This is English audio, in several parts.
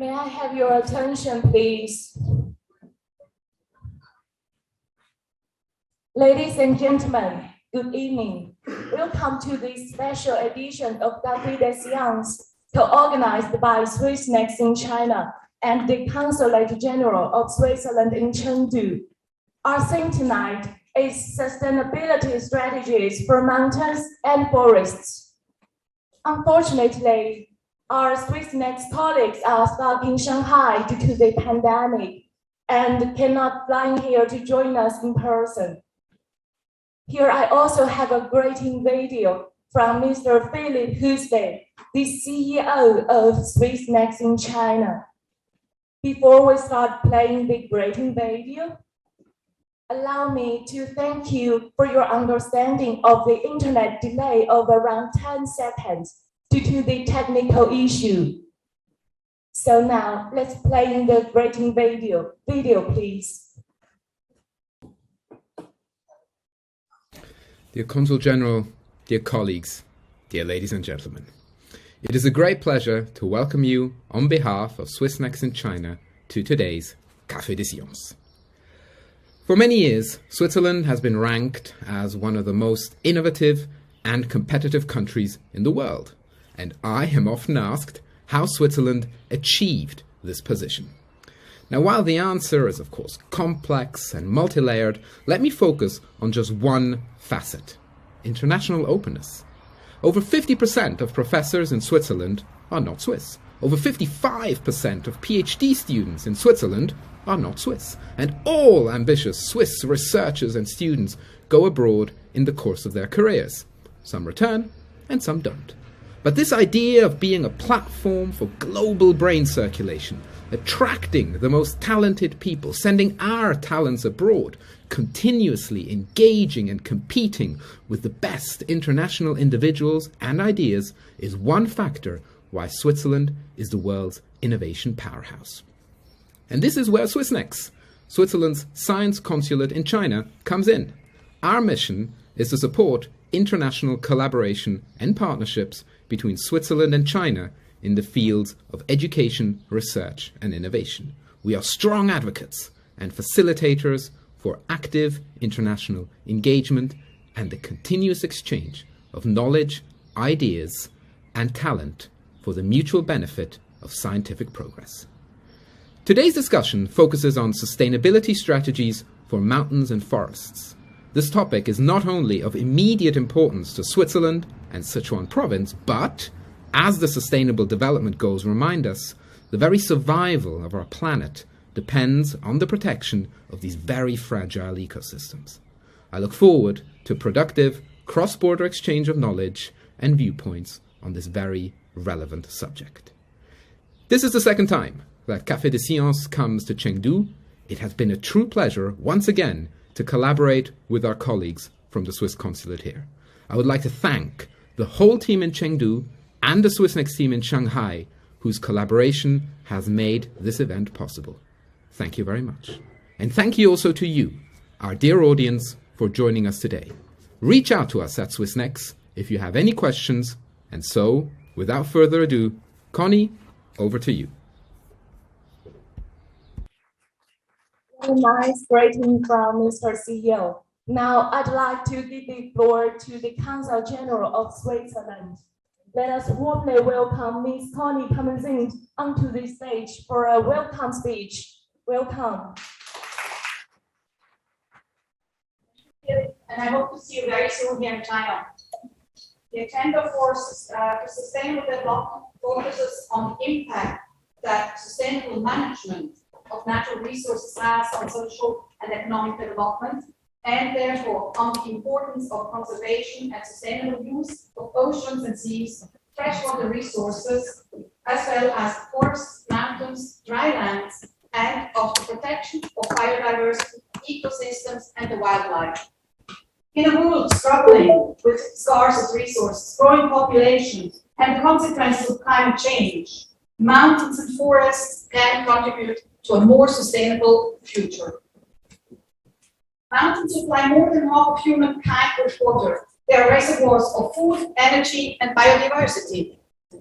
May I have your attention, please? Ladies and gentlemen, good evening. Welcome to this special edition of Café des Sciences, co-organized by SwissNex in China and the Consulate General of Switzerland in Chengdu. Our theme tonight is sustainability strategies for mountains and forests. Unfortunately, our SwissNex colleagues are stuck in Shanghai due to the pandemic and cannot fly here to join us in person. Here I also have a greeting video from Mr. Philip Huste, the CEO of SwissNex in China. Before we start playing the greeting video, allow me to thank you for your understanding of the internet delay of around 10 seconds due to the technical issue. So now let's play the greeting video. Video, please. Dear Consul General, dear colleagues, dear ladies and gentlemen, it is a great pleasure to welcome you on behalf of SwissNex in China to today's Café des Sciences. For many years, Switzerland has been ranked as one of the most innovative and competitive countries in the world, and I am often asked how Switzerland achieved this position. Now, while the answer is of course complex and multi-layered, let me focus on just one facet: international openness. Over 50% of professors in Switzerland are not Swiss. Over 55% of PhD students in Switzerland are not Swiss. And all ambitious Swiss researchers and students go abroad in the course of their careers. Some return and some don't. But this idea of being a platform for global brain circulation, attracting the most talented people, sending our talents abroad, continuously engaging and competing with the best international individuals and ideas is one factor why Switzerland is the world's innovation powerhouse. And this is where SwissNex, Switzerland's science consulate in China, comes in. Our mission is to support international collaboration and partnerships between Switzerland and China in the fields of education, research, and innovation. We are strong advocates and facilitators for active international engagement and the continuous exchange of knowledge, ideas, and talent for the mutual benefit of scientific progress. Today's discussion focuses on sustainability strategies for mountains and forests. This topic is not only of immediate importance to Switzerland and Sichuan province, but, as the Sustainable Development Goals remind us, the very survival of our planet depends on the protection of these very fragile ecosystems. I look forward to productive cross-border exchange of knowledge and viewpoints on this very relevant subject. This is the second time that Café des Sciences comes to Chengdu. It has been a true pleasure once again to collaborate with our colleagues from the Swiss consulate here. I would like to thank the whole team in Chengdu and the SwissNex team in Shanghai, whose collaboration has made this event possible. Thank you very much. And thank you also to you, our dear audience, for joining us today. Reach out to us at SwissNex if you have any questions. And so, without further ado, Connie, over to you. Very nice greeting from Mr. CEO. Now I'd like to give the floor to the Consul General of Switzerland. Let us warmly welcome Ms. Connie Kamenzint onto the stage for a welcome speech. Welcome. And I hope to see you very soon here in China. The agenda for sustainable development focuses on the impact that sustainable management of natural resources has on social and economic development, and therefore on the importance of conservation and sustainable use of oceans and seas, freshwater resources, as well as forests, mountains, dry lands, and of the protection of biodiversity, ecosystems, and the wildlife. In a world struggling with scarce resources, growing populations, and the consequences of climate change, mountains and forests can contribute to a more sustainable future. Mountains supply more than half of humankind with water. They are reservoirs of food, energy, and biodiversity. The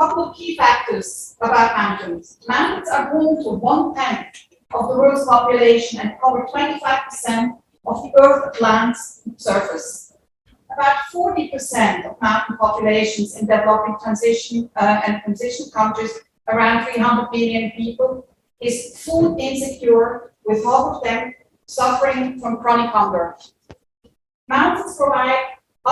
couple of key factors about mountains. Mountains are home to 1/10 of the world's population and cover 25% of the Earth's land surface. About 40% of mountain populations in developing transition countries, around 300 million people, is food insecure, with half of them suffering from chronic hunger. Mountains provide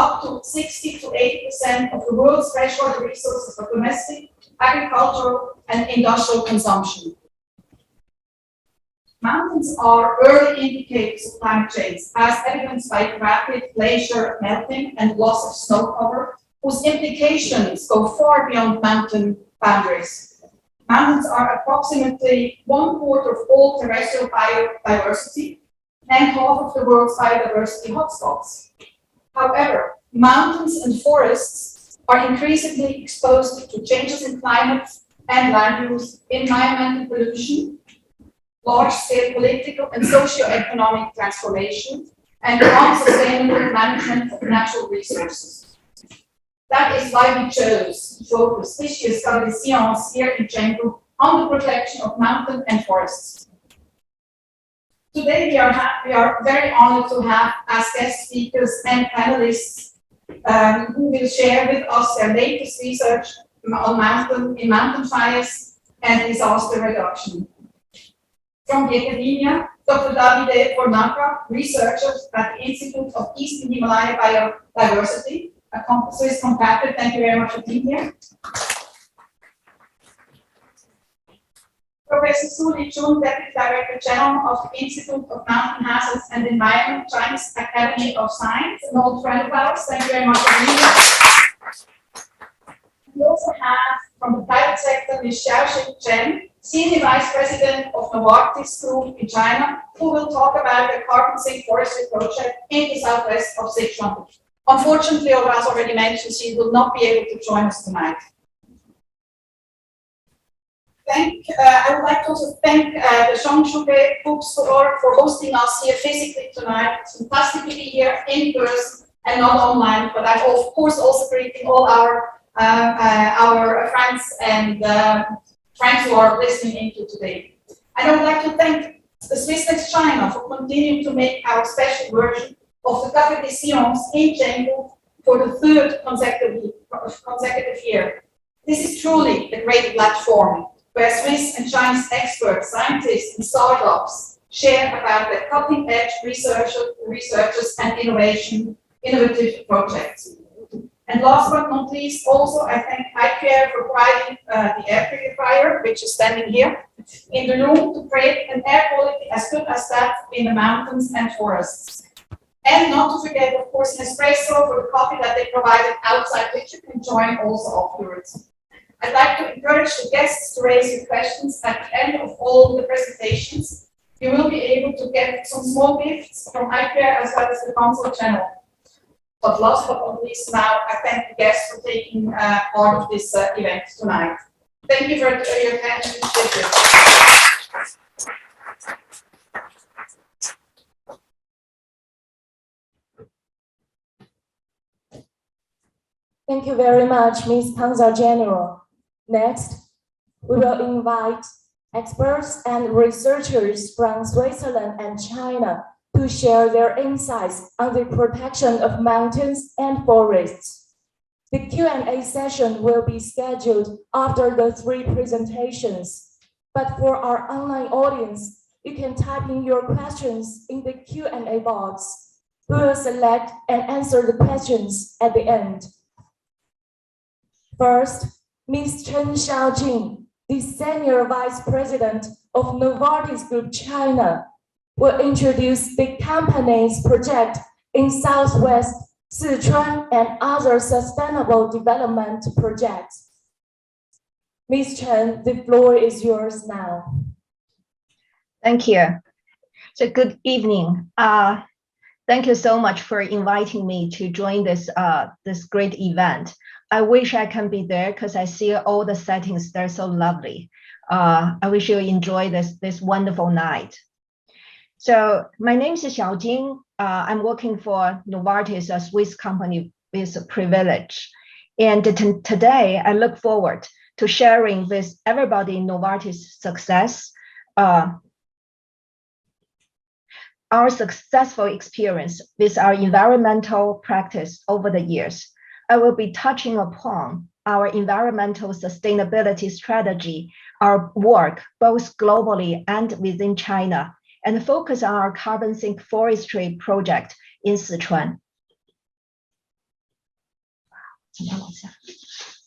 up to 60 to 80% of the world's freshwater resources for domestic, agricultural, and industrial consumption. Mountains are early indicators of climate change, as evidenced by rapid glacier melting and loss of snow cover, whose implications go far beyond mountain boundaries. Mountains are approximately 1/4 of all terrestrial biodiversity and half of the world's biodiversity hotspots. However, mountains and forests are increasingly exposed to changes in climate and land use, environmental pollution, large-scale political and socio-economic transformation, and unsustainable management of natural resources. That is why we chose to focus this year's Café des Sciences here in Chengdu on the protection of mountain and forests. Today, we are very honored to have as guest speakers and panelists who will share with us their latest research on mountain fires and disaster reduction. From the academia, Dr. Davide Fornaca, researcher at the Institute of Eastern Himalaya Biodiversity, a Swiss competitor. Thank you very much for being here. Professor Su Li-chun, Deputy Director General of the Institute of Mountain Hazards and Environment, Chinese Academy of Science, an old friend of ours. Thank you very much for being here. We also have, from the private sector, Ms. Xiaoxing Chen, Senior Vice President of Novartis Group in China, who will talk about the carbon sink forestry project in the southwest of Sichuan. Unfortunately, or as already mentioned, she will not be able to join us tonight. I would like to also thank the Zhongshuge Bookstore for hosting us here physically tonight. It's fantastic to be here in person and not online, but I'm of course also greeting all our friends and friends who are listening into today. And I would like to thank the Swiss Next China for continuing to make our special version of the Café des Sciences in Chengdu for the third consecutive year. This is truly a great platform where Swiss and Chinese experts, scientists, and startups share about their cutting-edge researchers and innovative projects. And last but not least, also I thank iCare for providing the air purifier, which is standing here in the room, to create an air quality as good as that in the mountains and forests. And not to forget, of course, Nespresso for the coffee that they provided outside, which you can join also afterwards. I'd like to encourage the guests to raise your questions at the end of all the presentations. You will be able to get some small gifts from iCare as well as the Consulate General. But last but not least, now I thank the guests for taking part of this event tonight. Thank you for your attention. Thank you very much, Ms. Consul General. Next, we will invite experts and researchers from Switzerland and China to share their insights on the protection of mountains and forests. The Q&A session will be scheduled after the 3 presentations, but for our online audience, you can type in your questions in the Q&A box. We will select and answer the questions at the end. First, Ms. Chen Xiaojing, the Senior Vice President of Novartis Group China, will introduce the company's project in Southwest Sichuan and other sustainable development projects. Ms. Chen, the floor is yours now. Thank you. So good evening. Thank you so much for inviting me to join this great event. I wish I can be there because I see all the settings. They're so lovely. I wish you enjoy this wonderful night. So my name is Xiaojing. I'm working for Novartis, a Swiss company with privilege. And today, I look forward to sharing with everybody Novartis' success, our successful experience with our environmental practice over the years. I will be touching upon our environmental sustainability strategy, our work both globally and within China, and focus on our carbon sink forestry project in Sichuan.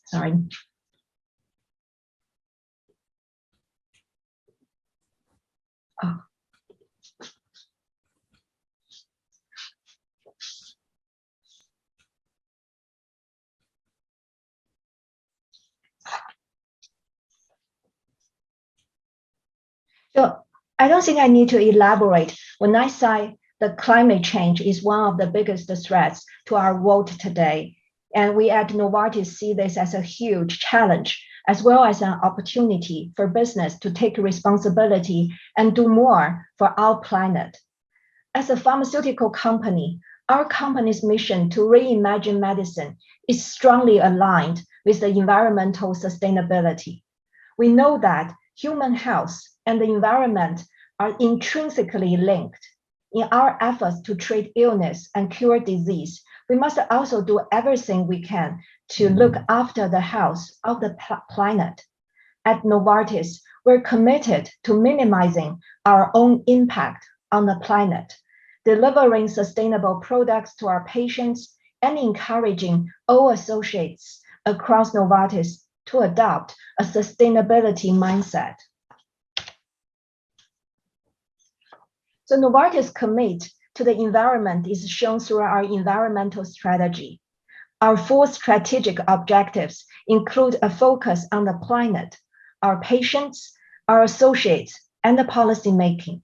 Sorry. Oh. So I don't think I need to elaborate when I say that climate change is one of the biggest threats to our world today. And we at Novartis see this as a huge challenge, as well as an opportunity for business to take responsibility and do more for our planet. As a pharmaceutical company, our company's mission to reimagine medicine is strongly aligned with the environmental sustainability. We know that human health and the environment are intrinsically linked. In our efforts to treat illness and cure disease, we must also do everything we can to look after the health of the planet. At Novartis, we're committed to minimizing our own impact on the planet, delivering sustainable products to our patients, and encouraging all associates across Novartis to adopt a sustainability mindset. So Novartis' commit to the environment is shown through our environmental strategy. Our 4 strategic objectives include a focus on the planet, our patients, our associates, and the policymaking.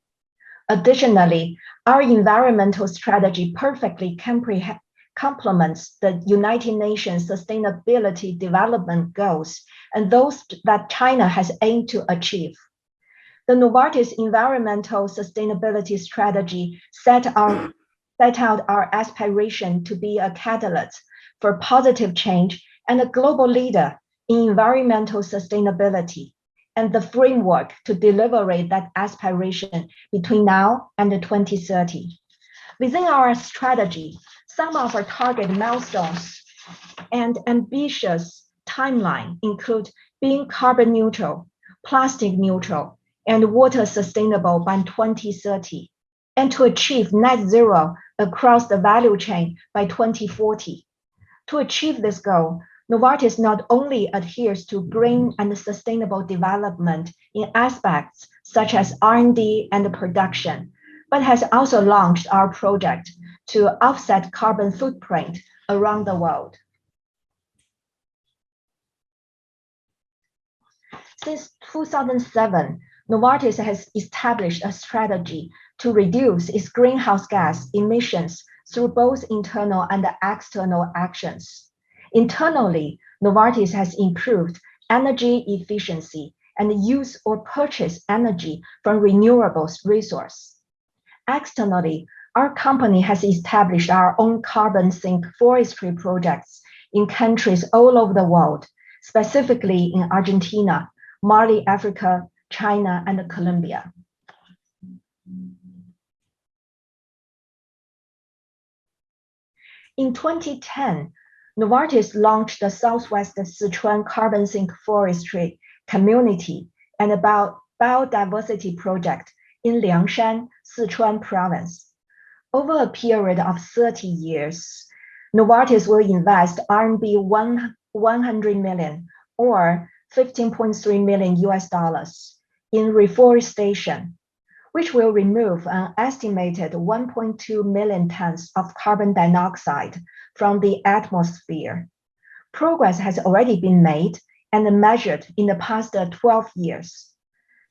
Additionally, our environmental strategy perfectly complements the United Nations Sustainable Development Goals and those that China has aimed to achieve. The Novartis environmental sustainability strategy set out our aspiration to be a catalyst for positive change and a global leader in environmental sustainability, and the framework to deliver that aspiration between now and 2030. Within our strategy, some of our target milestones and ambitious timeline include being carbon neutral, plastic neutral, and water sustainable by 2030, and to achieve net zero across the value chain by 2040. To achieve this goal, Novartis not only adheres to green and sustainable development in aspects such as R&D and production, but has also launched our project to offset carbon footprint around the world. Since 2007, Novartis has established a strategy to reduce its greenhouse gas emissions through both internal and external actions. Internally, Novartis has improved energy efficiency and use or purchase energy from renewable resources. Externally, our company has established our own carbon sink forestry projects in countries all over the world, specifically in Argentina, Mali, Africa, China, and Colombia. In 2010, Novartis launched the Southwest Sichuan Carbon Sink Forestry Community and Biodiversity Project in Liangshan, Sichuan Province. Over a period of 30 years, Novartis will invest RMB 100 million or $15.3 million in reforestation, which will remove an estimated 1.2 million tons of carbon dioxide from the atmosphere. Progress has already been made and measured in the past 12 years.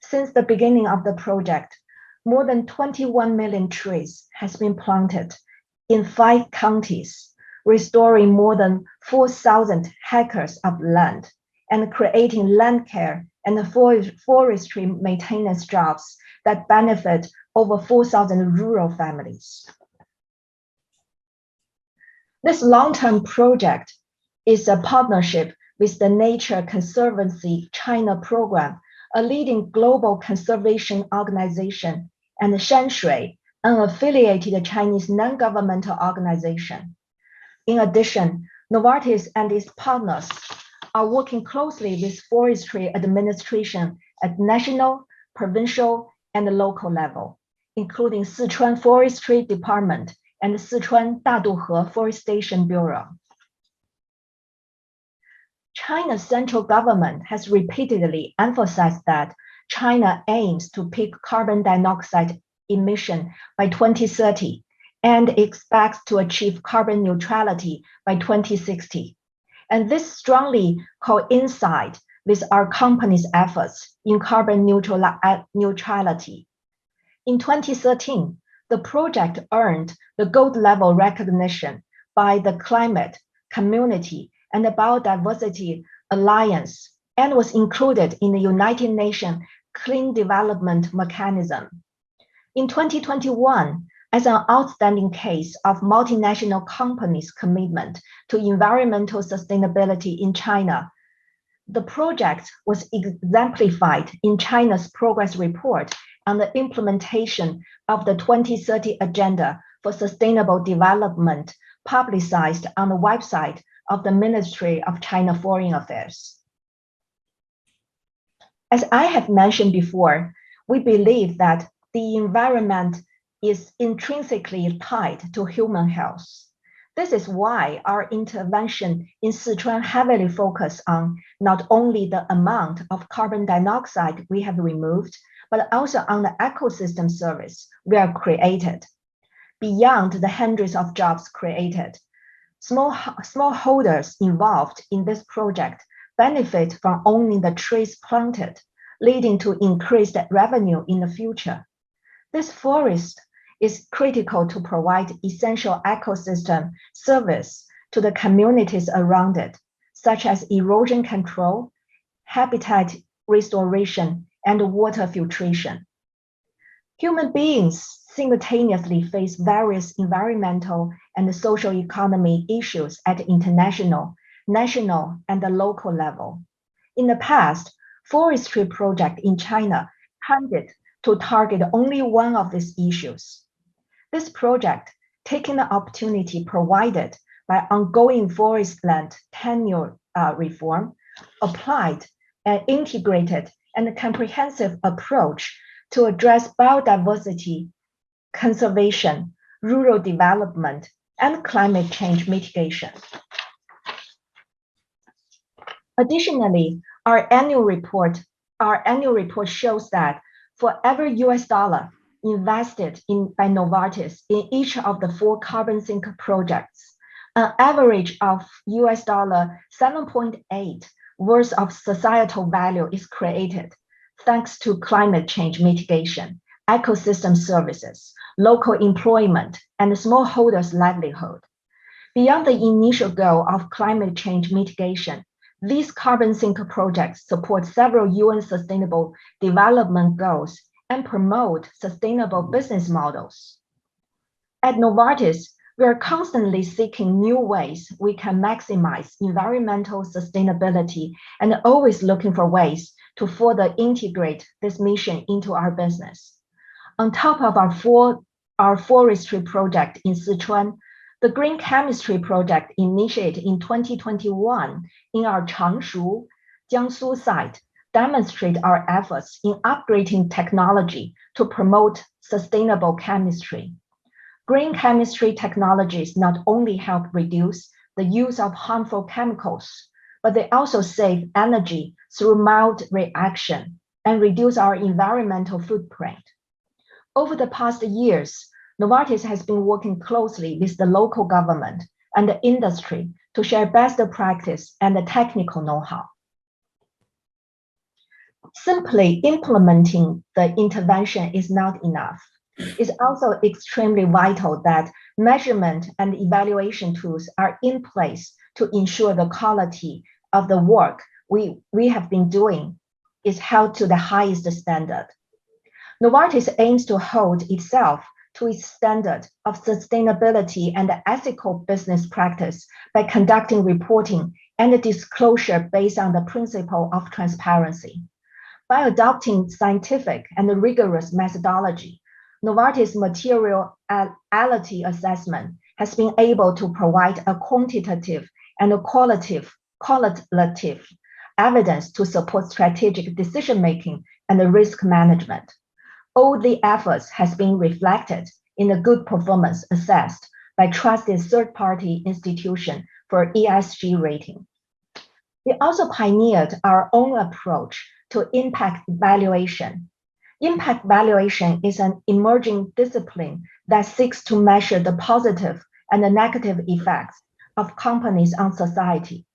Since the beginning of the project, more than 21 million trees has been planted in 5 counties, restoring more than 4,000 hectares of land and creating land care and forestry maintenance jobs that benefit over 4,000 rural families. This long-term project is a partnership with the Nature Conservancy China Program, a leading global conservation organization, and Shanshui, an affiliated Chinese non-governmental organization. In addition, Novartis and its partners are working closely with forestry administration at national, provincial, and local level, including Sichuan Forestry Department and Sichuan Daduhe Forestation Bureau. China's central government has repeatedly emphasized that China aims to peak carbon dioxide emission by 2030 and expects to achieve carbon neutrality by 2060. And this strongly coincides with our company's efforts in carbon neutrality. In 2013, the project earned the gold level recognition by the Climate, Community, and the Biodiversity Alliance and was included in the United Nations Clean Development Mechanism. In 2021, as an outstanding case of multinational companies' commitment to environmental sustainability in China, the project was exemplified in China's progress report on the implementation of the 2030 Agenda for Sustainable Development, publicized on the website of the Ministry of China Foreign Affairs. As I have mentioned before, we believe that the environment is intrinsically tied to human health. This is why our intervention in Sichuan heavily focuses on not only the amount of carbon dioxide we have removed, but also on the ecosystem service we have created. Beyond the hundreds of jobs created, smallholders involved in this project benefit from owning the trees planted, leading to increased revenue in the future. This forest is critical to provide essential ecosystem service to the communities around it, such as erosion control, habitat restoration, and water filtration. Human beings simultaneously face various environmental and social economy issues at international, national, and the local level. In the past, forestry projects in China tended to target only one of these issues. This project, taking the opportunity provided by ongoing forest land tenure reform, applied an integrated and comprehensive approach to address biodiversity, conservation, rural development, and climate change mitigation. Additionally, our annual report shows that for every US dollar invested by Novartis in each of the 4 carbon sink projects, an average of US dollar 7.8 worth of societal value is created thanks to climate change mitigation, ecosystem services, local employment, and smallholders' livelihood. Beyond the initial goal of climate change mitigation, these carbon sink projects support several UN Sustainable Development Goals and promote sustainable business models. At Novartis, we are constantly seeking new ways we can maximize environmental sustainability and always looking for ways to further integrate this mission into our business. On top of our forestry project in Sichuan, the green chemistry project initiated in 2021 in our Changshu, Jiangsu site demonstrate our efforts in upgrading technology to promote sustainable chemistry. Green chemistry technologies not only help reduce the use of harmful chemicals, but they also save energy through mild reaction and reduce our environmental footprint. Over the past years, Novartis has been working closely with the local government and the industry to share best practice and the technical know-how. Simply implementing the intervention is not enough. It's also extremely vital that measurement and evaluation tools are in place to ensure the quality of the work we have been doing is held to the highest standard. Novartis aims to hold itself to its standard of sustainability and ethical business practice by conducting reporting and disclosure based on the principle of transparency. By adopting scientific and rigorous methodology, Novartis materiality assessment has been able to provide a quantitative and a qualitative evidence to support strategic decision-making and risk management. All the efforts has been reflected in the good performance assessed by trusted third-party institution for ESG rating. We also pioneered our own approach to impact valuation. Impact valuation is an emerging discipline that seeks to measure the positive and the negative effects of companies on society.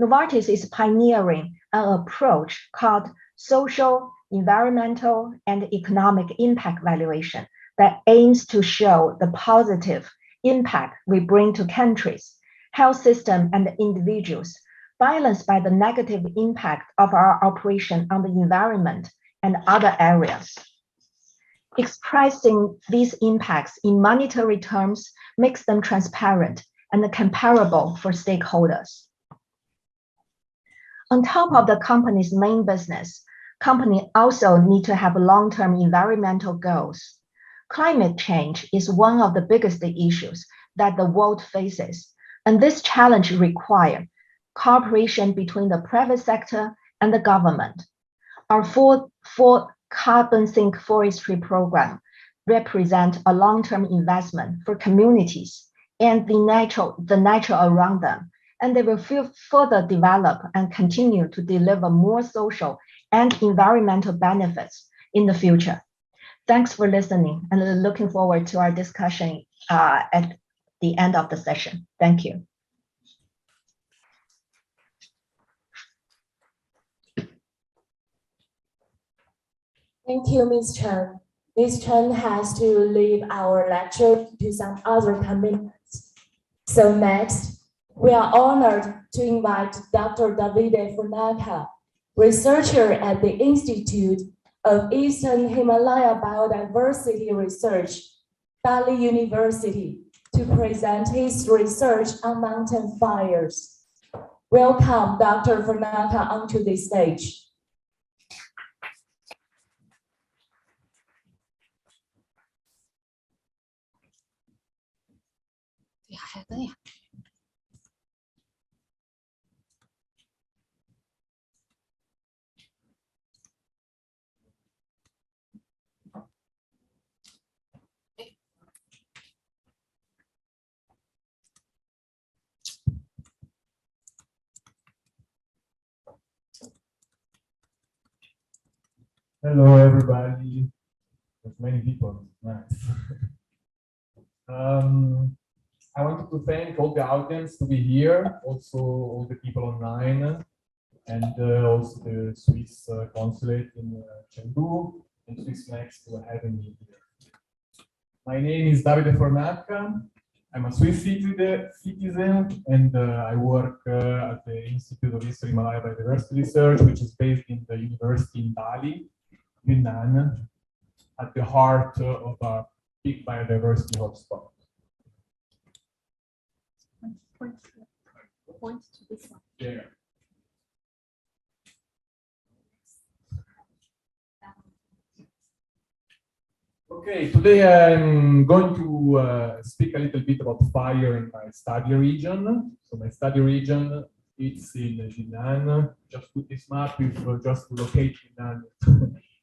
Novartis is pioneering an approach called social, environmental, and economic impact valuation that aims to show the positive impact we bring to countries, health system, and individuals, balanced by the negative impact of our operation on the environment and other areas. Expressing these impacts in monetary terms makes them transparent and comparable for stakeholders. On top of the company's main business, companies also need to have long-term environmental goals. Climate change is one of the biggest issues that the world faces, and this challenge requires cooperation between the private sector and the government. Our four carbon sink forestry program represent a long-term investment for communities and the nature around them, and they will further develop and continue to deliver more social and environmental benefits in the future. Thanks for listening, and looking forward to our discussion at the end of the session. Thank you. Thank you, Ms. Chen. Ms. Chen has to leave our lecture to some other commitments. So next, we are honored to invite Dr. Davide Fornaca, researcher at the Institute of Eastern Himalaya Biodiversity Research, Bali University, to present his research on mountain fires. Welcome, Dr. Fornaca, onto the stage. Hello, everybody. There's many people. Nice. I wanted to thank all the audience to be here, also all the people online, and also the Swiss consulate in Chengdu and Swiss Next for having me here. My name is Davide Fornaca. I'm a Swiss citizen, and I work at the Institute of Eastern Himalaya Biodiversity Research, which is based in the university in Bali, Yunnan, at the heart of a big biodiversity hotspot. Point to this one. There. Okay, today I'm going to speak a little bit about fire in my study region. So my study region, it's in Yunnan. Just put this map with just to locate Yunnan.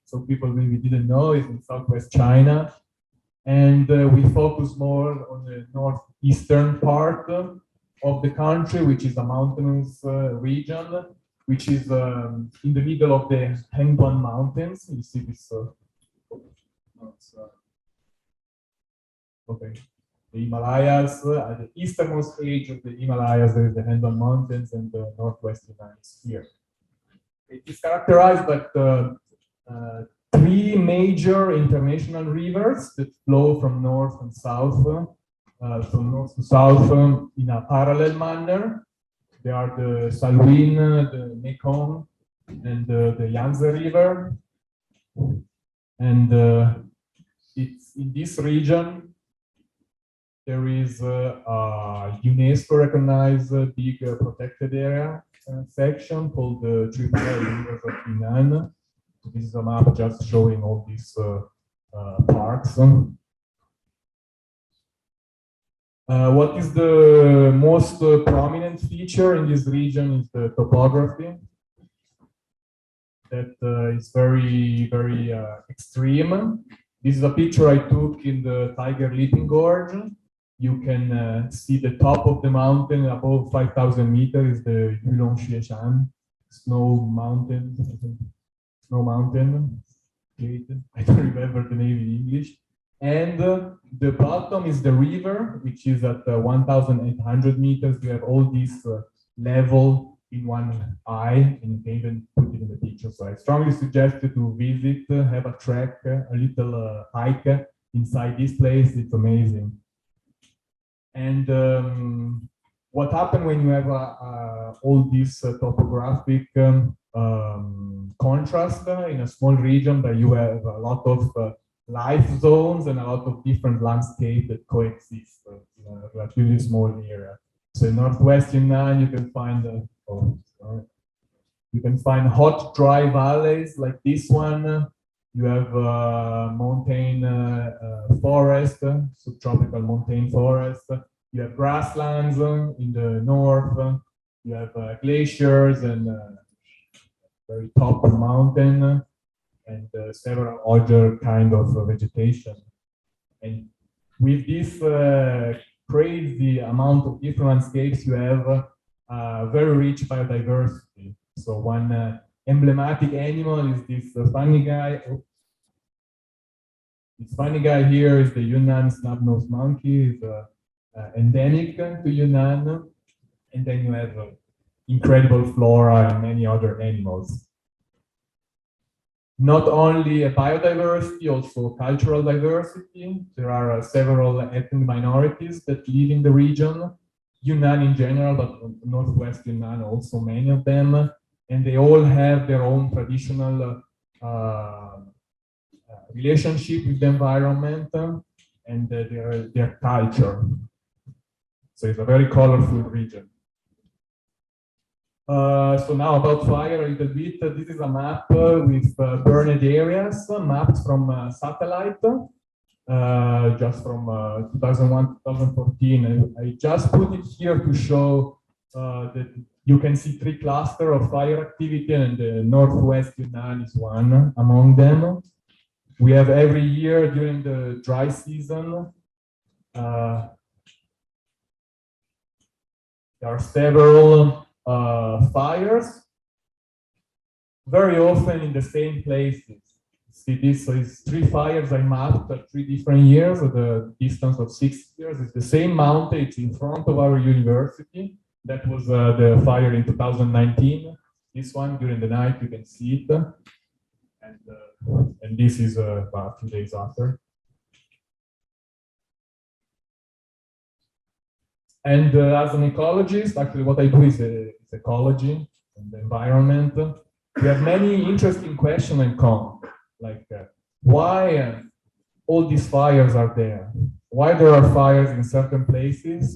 So people maybe didn't know, it's in southwest China. And we focus more on the northeastern part of the country, which is a mountainous region, which is in the middle of the Chengdu Mountains. You see this, okay. The Himalayas, at the easternmost edge of the Himalayas, there is the Chengdu Mountains, and the northwest Yunnan is here. It is characterized by three major international rivers that flow from north and south. From north to south in a parallel manner. They are the Salween, the Mekong, and the Yangtze River. And it's in this region, there is a UNESCO recognized big protected area section called the Tributary Rivers of Yunnan. So this is a map just showing all these parks. What is the most prominent feature in this region is the topography. That is very, very extreme. This is a picture I took in the Tiger Leaping Gorge. You can see the top of the mountain above 5,000 meters is the Yulong snow mountain. Snow mountain. I don't remember the name in English. And the bottom is the river, which is at 1,800 meters. You have all this level in one eye, and you can even put it in the picture. So I strongly suggest you to visit, have a trek, a little hike inside this place. It's amazing. And what happens when you have all this topographic contrast in a small region, that you have a lot of life zones and a lot of different landscapes that coexist in a relatively small area. So in northwest Yunnan, you can find hot, dry valleys like this one. You have mountain forest, subtropical montane forest. You have grasslands in the north. You have glaciers and very top of mountain, and several other kind of vegetation. And with this crazy amount of different landscapes, you have very rich biodiversity. So one emblematic animal is this funny guy. This funny guy here is the Yunnan snub-nosed monkey. It's endemic to Yunnan. And then you have incredible flora and many other animals. Not only a biodiversity, also cultural diversity. There are several ethnic minorities that live in the region. Yunnan in general, but northwest Yunnan also many of them. And they all have their own traditional relationship with the environment and their culture. So it's a very colorful region. So now about fire a little bit. This is a map with burned areas mapped from satellite, just from 2001, 2014. I just put it here to show that you can see 3 clusters of fire activity, and the northwest Yunnan is one among them. We have every year during the dry season, there are several fires, very often in the same places. See this, so it's 3 fires I mapped at 3 different years at a distance of 6 years. It's the same mountain, it's in front of our university. That was the fire in 2019. This one during the night, you can see it. And this is about a few days after. And as an ecologist, actually what I do is ecology and the environment. We have many interesting questions and comments, like why all these fires are there? Why there are fires in certain places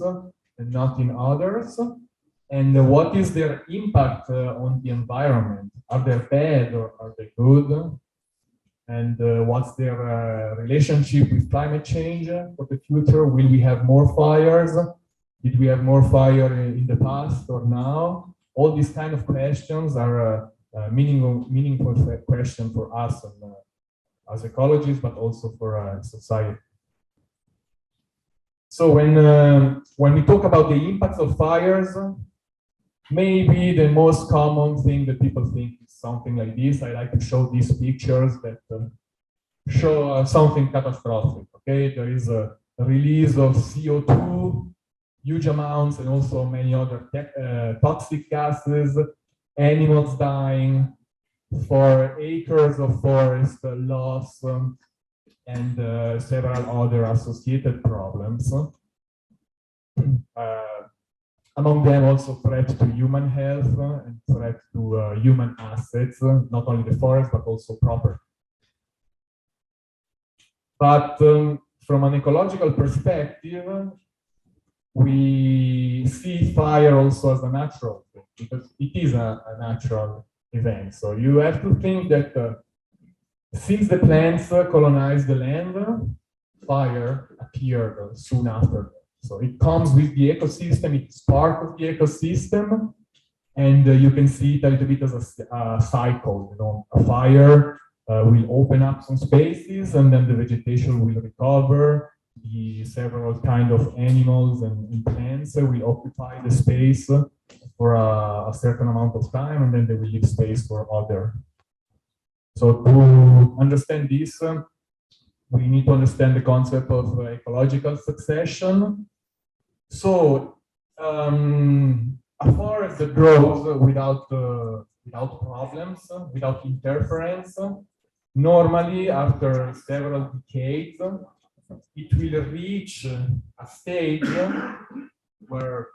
and not in others? And what is their impact on the environment? Are they bad or are they good? And what's their relationship with climate change for the future? Will we have more fires? Did we have more fire in the past or now? All these kind of questions are meaningful question for us as ecologists, but also for society. So when we talk about the impacts of fires, maybe the most common thing that people think is something like this. I like to show these pictures that show something catastrophic. Okay, there is a release of CO2, huge amounts, and also many other toxic gases, animals dying, for acres of forest loss, and several other associated problems. Among them also threat to human health and threat to human assets, not only the forest, but also property. But from an ecological perspective, we see fire also as a natural thing, because it is a natural event. So you have to think that since the plants colonized the land, fire appeared soon after. So it comes with the ecosystem, it's part of the ecosystem, and you can see it a little bit as a cycle. You know, a fire will open up some spaces, and then the vegetation will recover. The several kind of animals and plants will occupy the space for a certain amount of time, and then they will leave space for other. So to understand this, we need to understand the concept of ecological succession. So a forest that grows without problems, without interference, normally after several decades, it will reach a stage where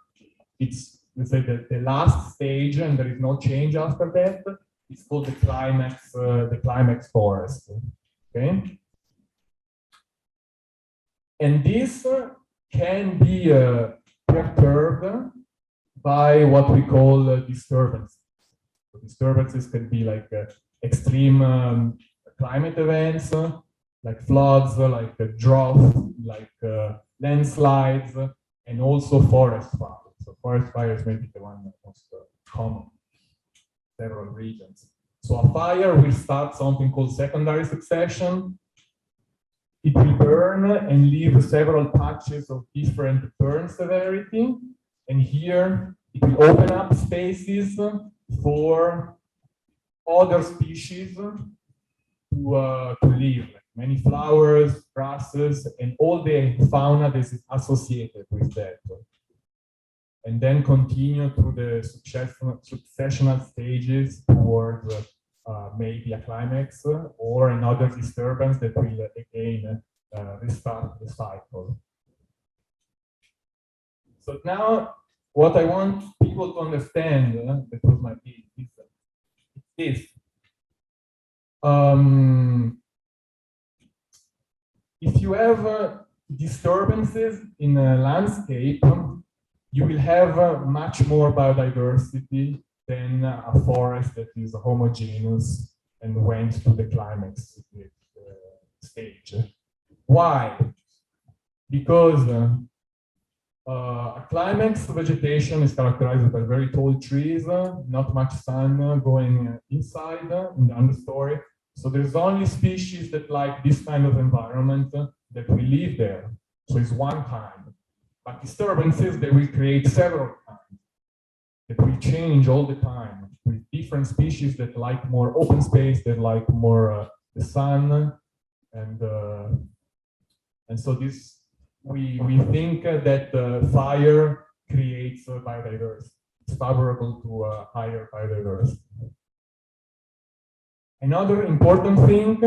it's, let's say, the last stage, and there is no change after that. It's called the climax forest. Okay, and this can be perturbed by what we call disturbances. So disturbances can be like extreme climate events, like floods, like drought, like landslides, and also forest fires. So forest fires may be the one most common in several regions. So a fire will start something called secondary succession. It will burn and leave several patches of different burn severity. And here it will open up spaces for other species to live. Many flowers, grasses, and all the fauna that is associated with that. And then continue through the successional stages towards maybe a climax or another disturbance that will again restart the cycle. So now what I want people to understand, that was my aim, is this. If you have disturbances in a landscape, you will have much more biodiversity than a forest that is homogeneous and went to the climax stage. Why? Because a climax vegetation is characterized by very tall trees, not much sun going inside in the understory. So there's only species that like this kind of environment that will live there. So it's one kind. But disturbances, they will create several kinds. That will change all the time with different species that like more open space, that like more the sun, and so this we think that fire creates biodiversity. It's favorable to higher biodiversity. Another important thing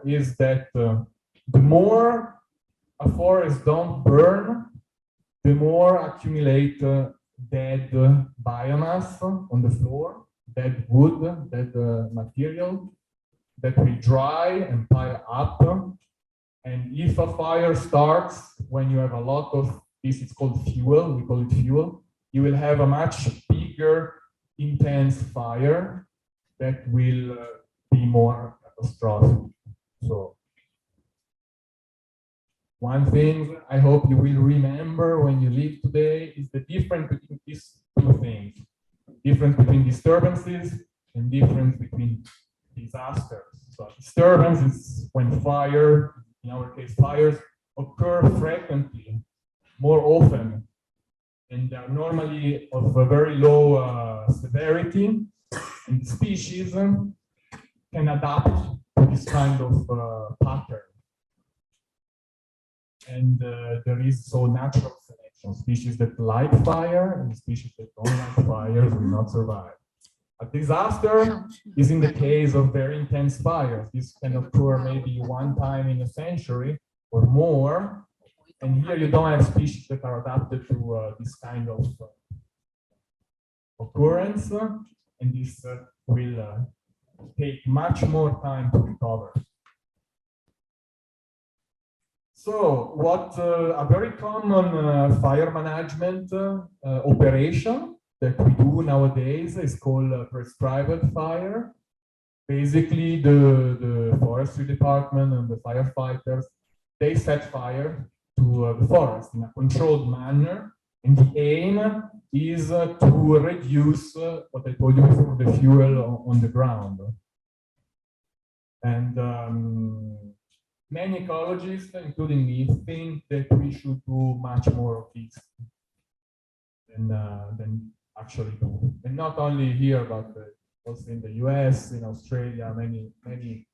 is that the more a forest don't burn, the more accumulate dead biomass on the floor, dead wood, dead material that will dry and pile up. And if a fire starts when you have a lot of this, it's called fuel, we call it fuel, you will have a much bigger, intense fire that will be more catastrophic. So one thing I hope you will remember when you leave today is the difference between these two things. Difference between disturbances and difference between disasters. So disturbance is when fire, in our case fires, occur frequently, more often, and they are normally of a very low severity, and species can adapt to this kind of pattern. And there is so natural selection. Species that like fire and species that don't like fire will not survive. A disaster is in the case of very intense fires. This can occur maybe one time in a century or more. And here you don't have species that are adapted to this kind of occurrence. And this will take much more time to recover. So what a very common fire management operation that we do nowadays is called prescribed fire. Basically, the forestry department and the firefighters, they set fire to the forest in a controlled manner. And the aim is to reduce what I told you before, the fuel on the ground. And many ecologists, including me, think that we should do much more of this than actually do. And not only here, but also in the US, in Australia, many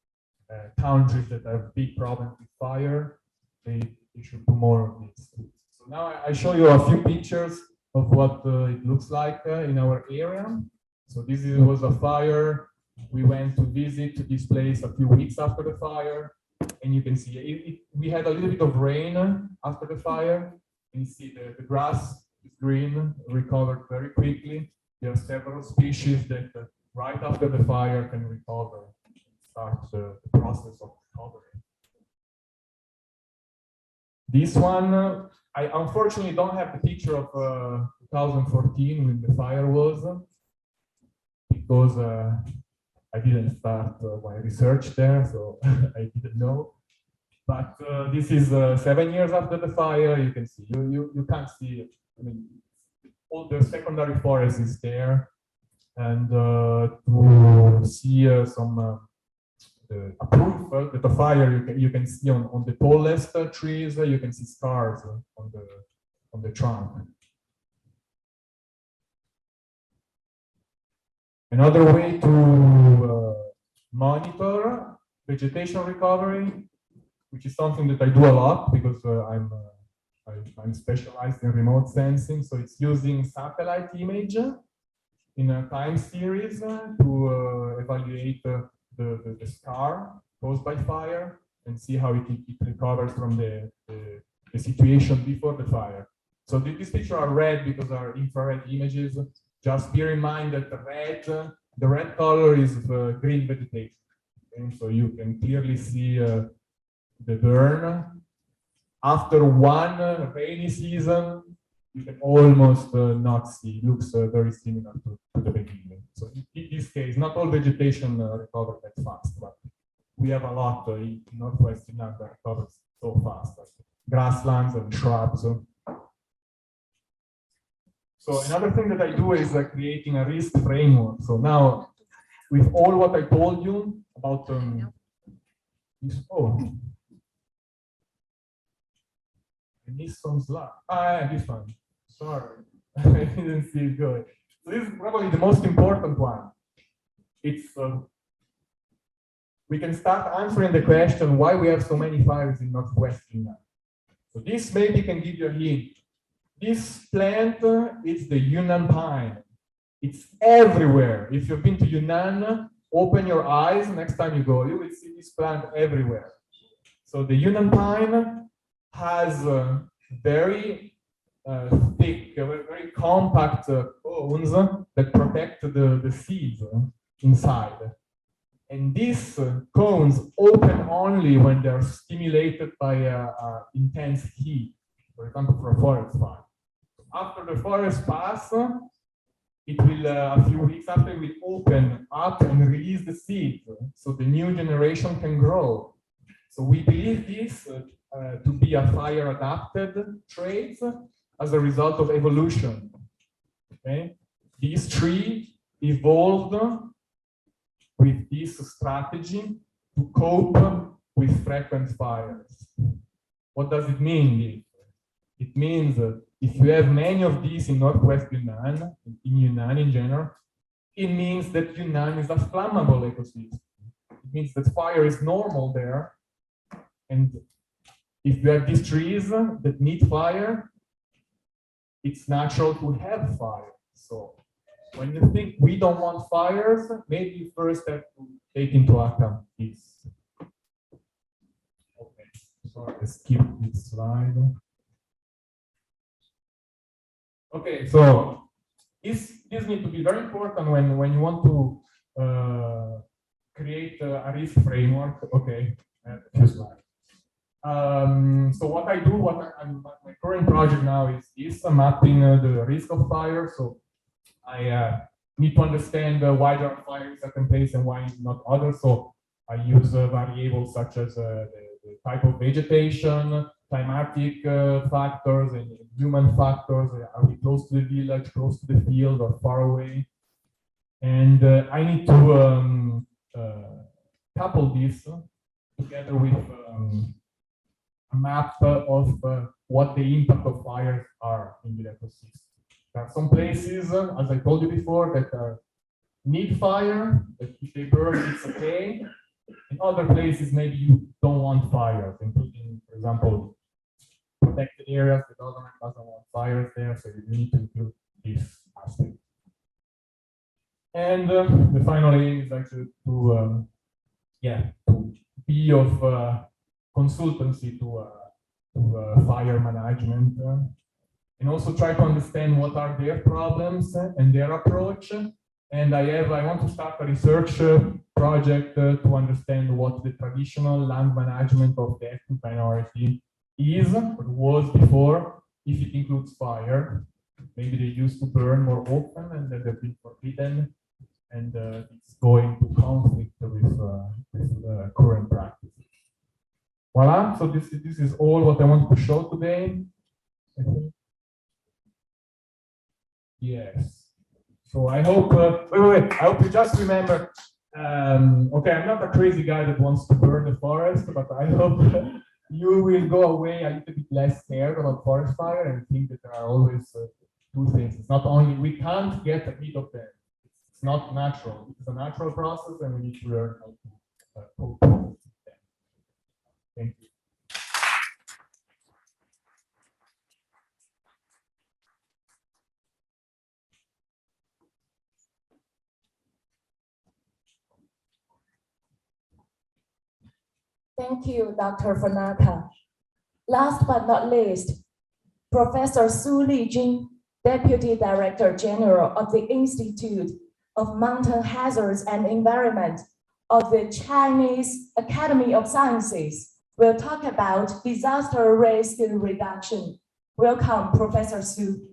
countries that have big problems with fire, they should do more of this. So now I show you a few pictures of what it looks like in our area. So this was a fire. We went to visit this place a few weeks after the fire, and you can see we had a little bit of rain after the fire. And you see the grass is green, recovered very quickly. There are several species that right after the fire can recover, start the process of recovery. This one, I unfortunately don't have the picture of 2014 when the fire was, because I didn't start my research there, so I didn't know. But this is 7 years after the fire. You can see, you can't see it. I mean, all the secondary forest is there. And to see some proof that the fire, you can see on the tallest trees, you can see scars on the trunk. Another way to monitor vegetation recovery, which is something that I do a lot because I'm specialized in remote sensing. So it's using satellite image in a time series to evaluate the scar caused by fire and see how it recovers from the situation before the fire. So these pictures are red because are infrared images. Just bear in mind that the red color is green vegetation. And so you can clearly see the burn. After one rainy season, you can almost not see. It looks very similar to the beginning. So in this case, not all vegetation recovered that fast, but we have a lot in Northwest Yunnan that recovers so fast, like grasslands and shrubs. So another thing that I do is creating a risk framework. So now, with all what I told you about this, I missed some slide. Yeah, this one. Sorry, I didn't see it good. So this is probably the most important one. It's we can start answering the question why we have so many fires in Northwest Yunnan. So this maybe can give you a hint. This plant is the Yunnan pine. It's everywhere. If you've been to Yunnan, open your eyes. Next time you go, you will see this plant everywhere. So the Yunnan pine has very thick, very compact cones that protect the seeds inside. And these cones open only when they're stimulated by intense heat, for example, for a forest fire. After the forest pass, it will, a few weeks after, it will open up and release the seeds, so the new generation can grow. So we believe this to be a fire-adapted trait as a result of evolution. Okay? These trees evolved with this strategy to cope with frequent fires. What does it mean? It means that if you have many of these in Northwest Yunnan, in Yunnan in general, it means that Yunnan is a flammable ecosystem. It means that fire is normal there. And if you have these trees that need fire, it's natural to have fire. So when you think we don't want fires, maybe you first have to take into account this. Okay, sorry, I skipped this slide. Okay, so this needs to be very important when you want to create a risk framework. Okay, a few slides. So what I do, my current project now is mapping the risk of fire. So I need to understand why there are fires in certain places and why not others. So I use variables such as the type of vegetation, climatic factors, and human factors. Are we close to the village, close to the field, or far away? And I need to couple this together with a map of what the impact of fires are in the ecosystem. There are some places, as I told you before, that need fire, that if they burn, it's okay. In other places, maybe you don't want fires, including, for example, protected areas. The government doesn't want fires there, so you need to include this aspect. And the final aim is actually to be of consultancy to fire management, and also try to understand what are their problems and their approach. And I want to start a research project to understand what the traditional land management of the ethnic minority is, or was before, if it includes fire. Maybe they used to burn more often and then they've been forbidden, and it's going to conflict with the current practices. Voila, so this is all what I want to show today. Yes. So I hope, wait, I hope you just remember, okay, I'm not a crazy guy that wants to burn the forest, but I hope you will go away a little bit less scared about forest fire and think that there are always two things. It's not only, we can't get rid of them. It's not natural. It's a natural process and we need to learn how to cope with them. Thank you. Thank you, Dr. Funaka. Last but not least, Professor Su Lijun, Deputy Director General of the Institute of Mountain Hazards and Environment of the Chinese Academy of Sciences, will talk about disaster risk reduction. Welcome, Professor Su.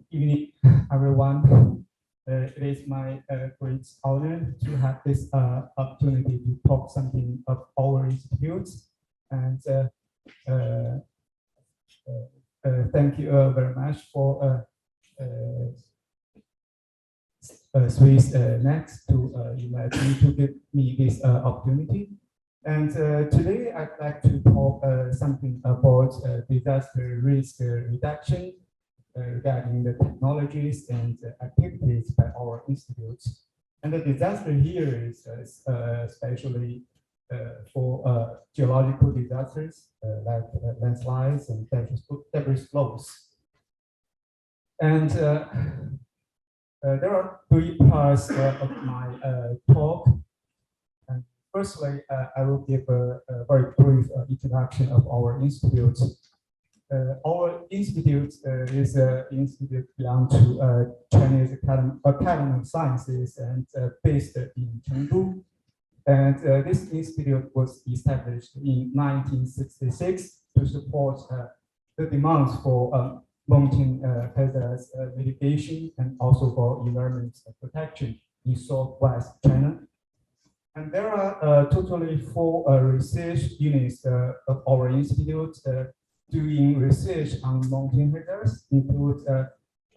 Evening, everyone. It is my great honor to have this opportunity to talk something of our institute. And thank you very much for Swiss Next to invite me to give me this opportunity. And today I'd like to talk something about disaster risk reduction regarding the technologies and activities by our institutes. And the disaster here is especially for geological disasters like landslides and debris flows. And there are three parts of my talk. And firstly, I will give a very brief introduction of our institute. Our institute is an institute belong to Chinese Academy of Sciences and based in Chengdu. And this institute was established in 1966 to support the demands for mountain hazards mitigation and also for environment protection in southwest China. And there are totally 4 research units of our institute doing research on mountain hazards, include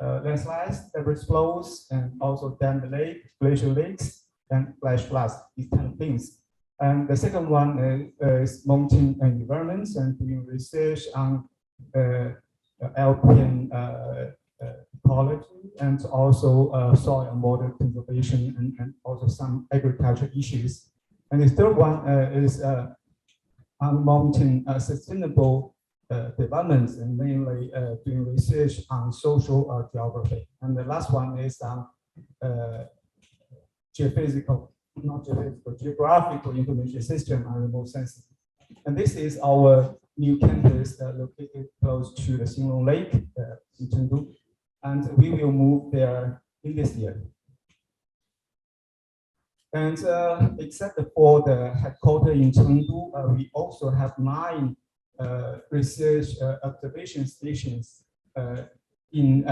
landslides, debris flows, and also dam lake, glacial lakes, and flash floods, these kind of things. And the second one is mountain environments and doing research on alpine ecology and also soil and water conservation and also some agriculture issues. And the third one is on mountain sustainable developments and mainly doing research on social geography. And the last one is on geographical information system and remote sensing. And this is our new campus located close to the Xinglong Lake in Chengdu, and we will move there in this year. And except for the headquarters in Chengdu, we also have 9 research observation stations in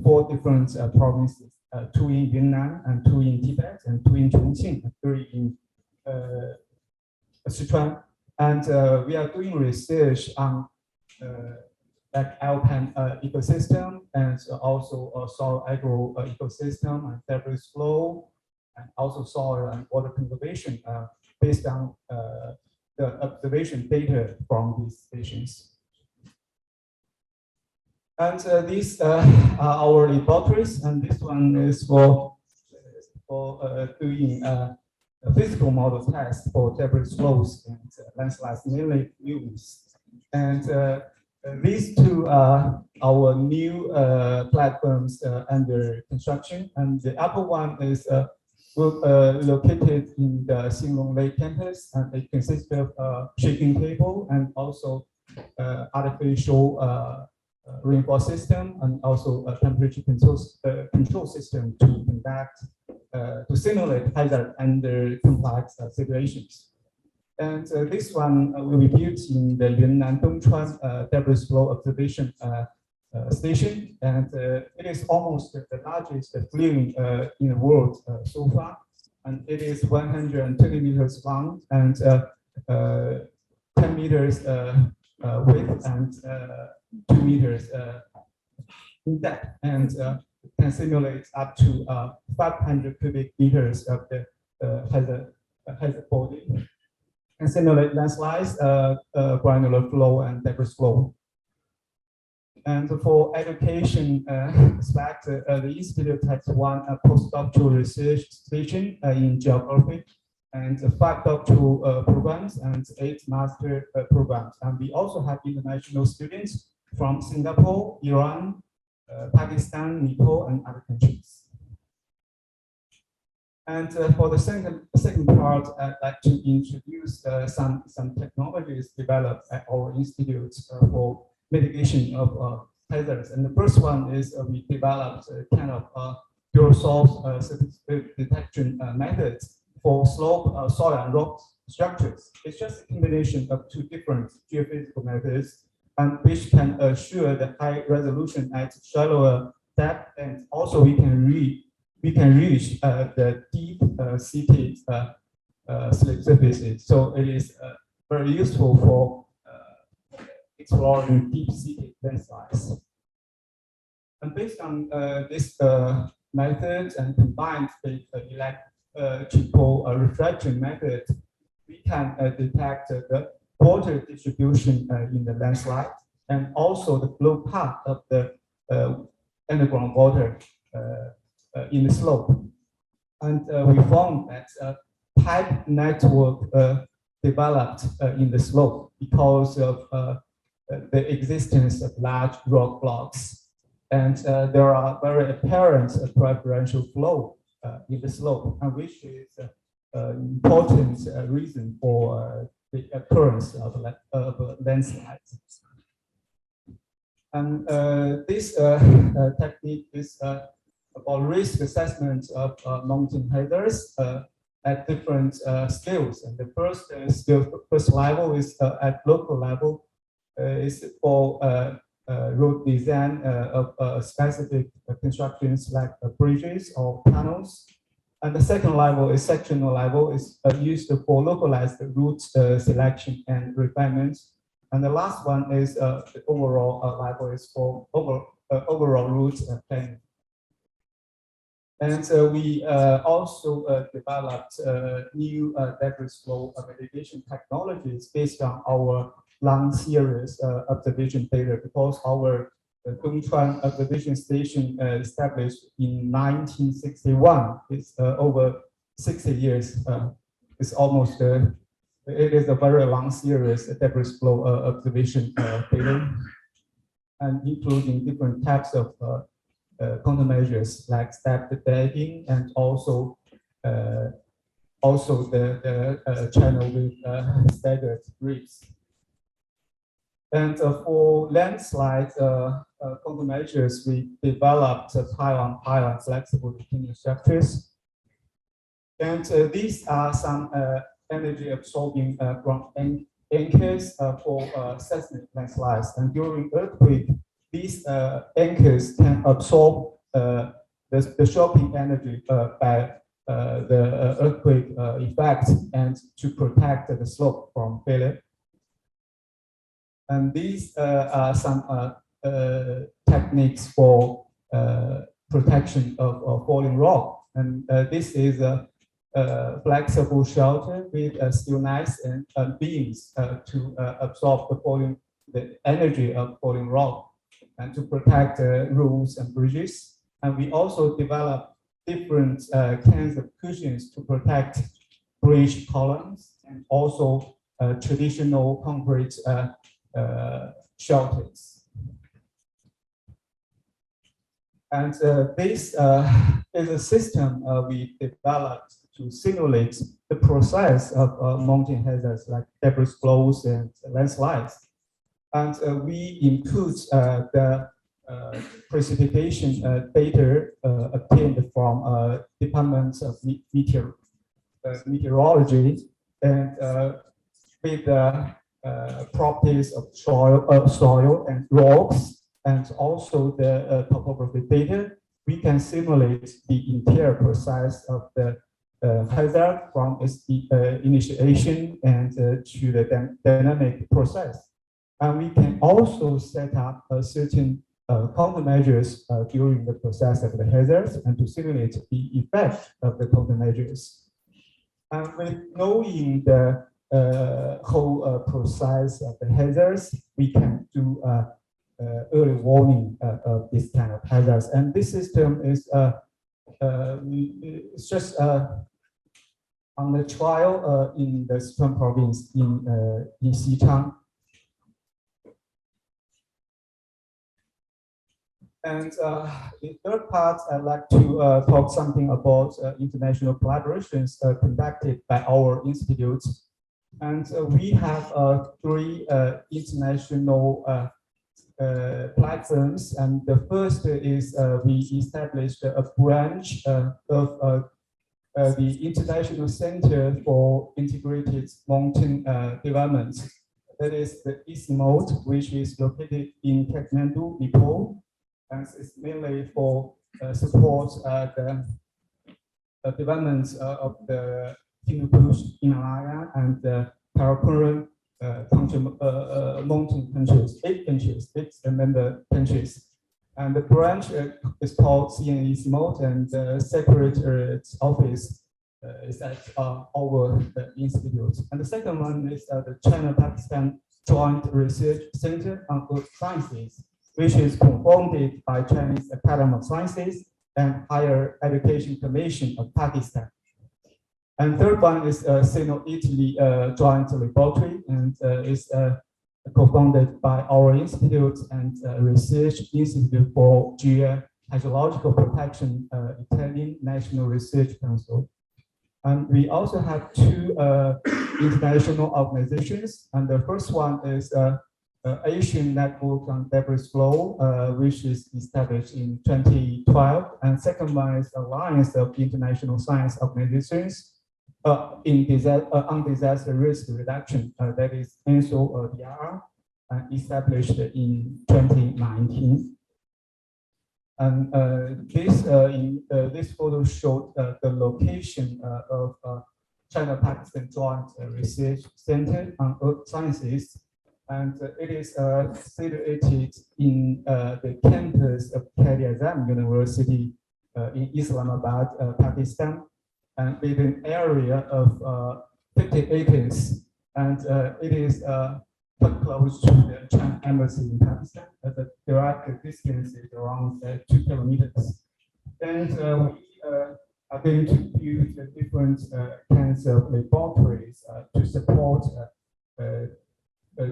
4 different provinces, 2 in Yunnan, and 2 in Tibet, and 2 in Chongqing, and 3 in Sichuan. And we are doing research on like alpine ecosystem, and also soil agro ecosystem, and debris flow, and also soil and water conservation based on the observation data from these stations. And these are our laboratories, and this one is for doing a physical model test for debris flows and landslides, mainly views. And these 2 are our new platforms under construction, and the upper one is located in the Xinglong Lake campus, and it consists of shaking table and also artificial rainfall system, and also a temperature control system to conduct to simulate hazard under complex situations. And this one will be built in the Yunnan Dongchuan debris flow observation station, and it is almost the largest flume in the world so far, and it is 120 meters long and 10 meters width and 2 meters in depth, and can simulate up to 500 cubic meters of the hazard body, and simulate landslides, granular flow, and debris flow. And for education aspect, the institute has 1 postdoctoral research station in geography, and 5 doctoral programs and 8 master programs. And we also have international students from Singapore, Iran, Pakistan, Nepal, and other countries. And for the second part, I'd like to introduce some technologies developed at our institute for mitigation of hazards. And the first one is we developed a kind of pure source detection methods for slope, soil, and rock structures. It's just a combination of 2 different geophysical methods, and which can assure the high resolution at shallower depth, and also we can reach the deep seated slip surfaces. So it is very useful for exploring deep-seated landslides. And based on this method and combined with electrical reflection method, we can detect the water distribution in the landslide, and also the flow path of the underground water in the slope. And we found that a pipe network developed in the slope because of the existence of large rock blocks. And there are very apparent preferential flow in the slope, and which is an important reason for the occurrence of landslides. And this technique is about risk assessment of mountain hazards at different scales. And the first level is at local level, is for road design of specific constructions like bridges or tunnels. And the second level is sectional level, is used for localized route selection and refinement. And the last one is the overall level, is for overall route planning. And we also developed new debris flow mitigation technologies based on our long series observation data, because our Dongchuan observation station established in 1961. It's over 60 years. It's almost, it is a very long series debris flow observation data, and including different types of countermeasures like stepped bagging, and also the channel with staggered reefs. And for landslide countermeasures, we developed pile-on-pile flexible retaining structures. And these are some energy absorbing ground anchors for seismic landslides. And during earthquake, these anchors can absorb the shocking energy by the earthquake effect and to protect the slope from failure. And these are some techniques for protection of falling rock. And this is a flexible shelter with steel knives and beams to absorb the energy of falling rock and to protect roofs and bridges. And we also develop different kinds of cushions to protect bridge columns and also traditional concrete shelters. And this is a system we developed to simulate the process of mountain hazards like debris flows and landslides. And we input the precipitation data obtained from departments of meteorology and with the properties of soil and rocks, and also the topography data, we can simulate the entire process of the hazard from its initiation and to the dynamic process. And we can also set up certain countermeasures during the process of the hazards and to simulate the effect of the countermeasures. And with knowing the whole process of the hazards, we can do early warning of this kind of hazards. And this system is it's just on the trial in the Sichuan province in Xichang. And the third part, I'd like to talk something about international collaborations conducted by our institutes. And we have 3 international platforms. And the first is we established a branch of the International Center for Integrated Mountain Development. That is the EASMOD, which is located in Kathmandu, Nepal. And it's mainly for support the development of the Hindu Himalaya and the Karakoram mountain countries, 8 countries, 8 member countries. And the branch is called CNEASMOD, and the Secretariat's office is at our institute. And the second one is the China-Pakistan Joint Research Center on Earth Sciences, which is conformed by Chinese Academy of Sciences and Higher Education Commission of Pakistan. And third one is Sino-Italy Joint Laboratory, and is co-founded by our institute and Research Institute for Geological Protection, Italian National Research Council. And we also have 2 international organizations, and the first one is Asian Network on Debris Flow, which is established in 2012, and second one is Alliance of International Science Organizations on disaster risk reduction, that is ANSO-DRR, established in 2019. And this photo showed the location of China-Pakistan Joint Research Center on Earth Sciences. And it is situated in the campus of Quaid-e-Azam University in Islamabad, Pakistan, and with an area of 50 acres. And it is quite close to the China embassy in Pakistan. The direct distance is around 2 kilometers. And we are going to build different kinds of laboratories to support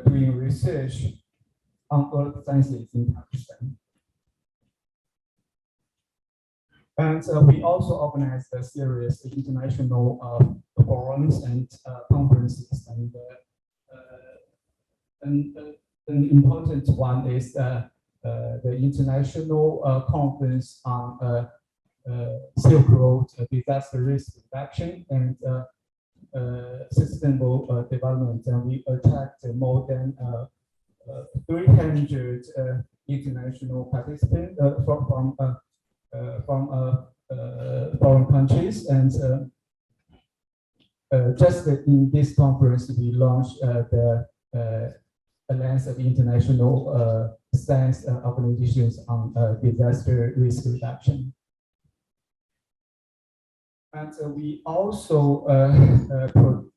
doing research on earth sciences in Pakistan. And we also organize a series of international forums and conferences. And an important one is the International Conference on Silk Road Disaster Risk Reduction and Sustainable Development, and we attract more than 300 international participants from foreign countries, and just in this conference we launched the Alliance of International Science Organizations on Disaster Risk Reduction. And we also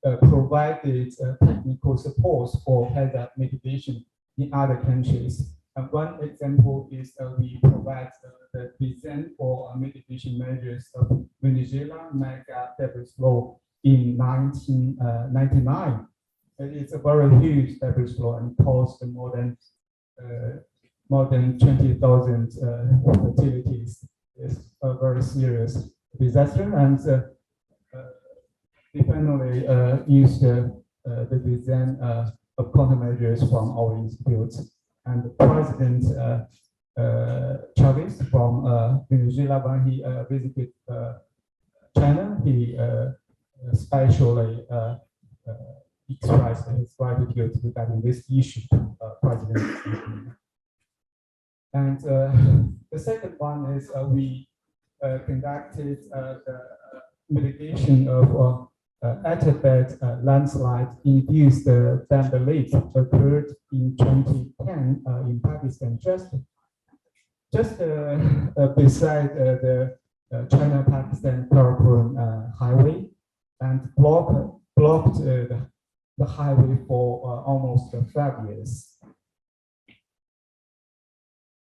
provided technical support for hazard mitigation in other countries. And one example is we provide the design for mitigation measures of Venezuela mega debris flow in 1999. It's a very huge debris flow and caused more than 20,000 fatalities. It's a very serious disaster, and we finally used the design of countermeasures from our institute. And President Chavez from Venezuela, when he visited China, he especially expressed his gratitude regarding this issue to President. And the second one is we conducted the mitigation of Athabad landslide induced dam leak occurred in 2010 in Pakistan, just beside the China-Pakistan Karakoram highway, and blocked the highway for almost 5 years.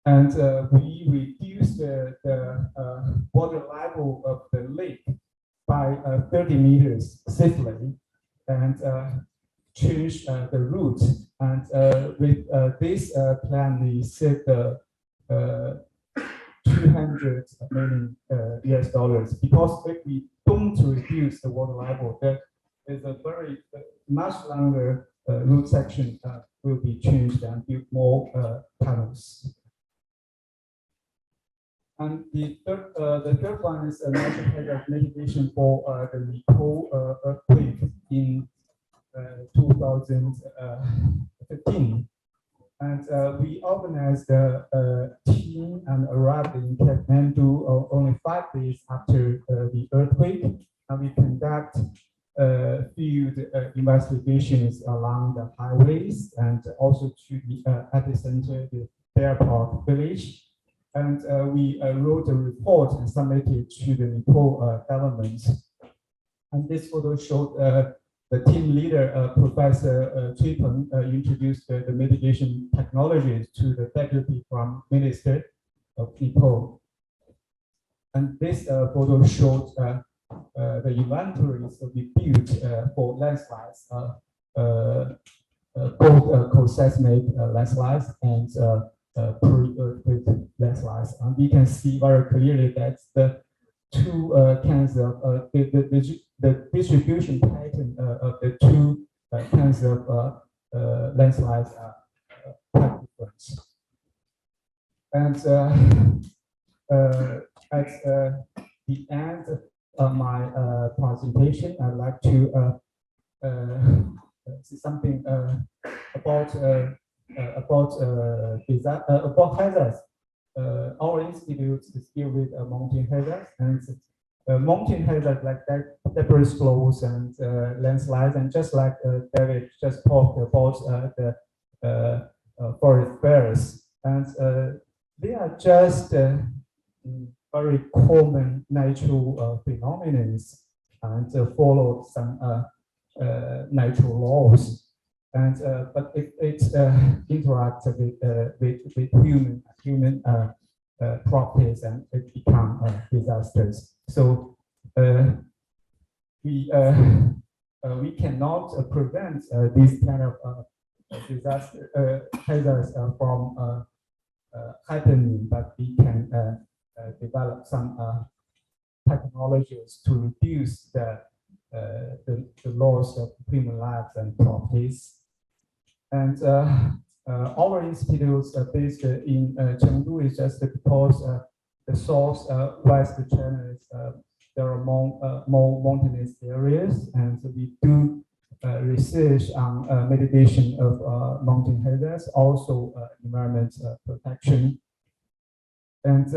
And we reduced the water level of the lake by 30 meters safely, and changed the route. And with this plan, we set the 200 million US dollars, because if we don't reduce the water level, there is a very much longer route section will be changed and built more tunnels. And the third one is a natural hazard mitigation for the Nepal earthquake in 2015. And we organized a team and arrived in Kathmandu only 5 days after the earthquake. And we conduct field investigations along the highways and also to the epicenter, the Bear Park village. And we wrote a report and submitted to the Nepal government. And this photo showed the team leader, Professor Tripan, introduced the mitigation technologies to the Deputy Prime Minister of Nepal. And this photo showed the inventories that we built for landslides, both co-seismic landslides and pre-earthquake landslides. And we can see very clearly that the two kinds of the distribution pattern of the two kinds of landslides are quite different. And at the end of my presentation, I'd like to say something about hazards. Our institute is deal with mountain hazards, and mountain hazards like that, debris flows and landslides, and just like David just talked about the forest fires, and they are just very common natural phenomena, and follow some natural laws. And but if it interacts with human properties, and it becomes disasters. So we cannot prevent these kind of disaster hazards from happening, but we can develop some technologies to reduce the loss of human lives and properties. And our institutes based in Chengdu is just because the source West China is there are more mountainous areas, and so we do research on mitigation of mountain hazards, also environment protection. And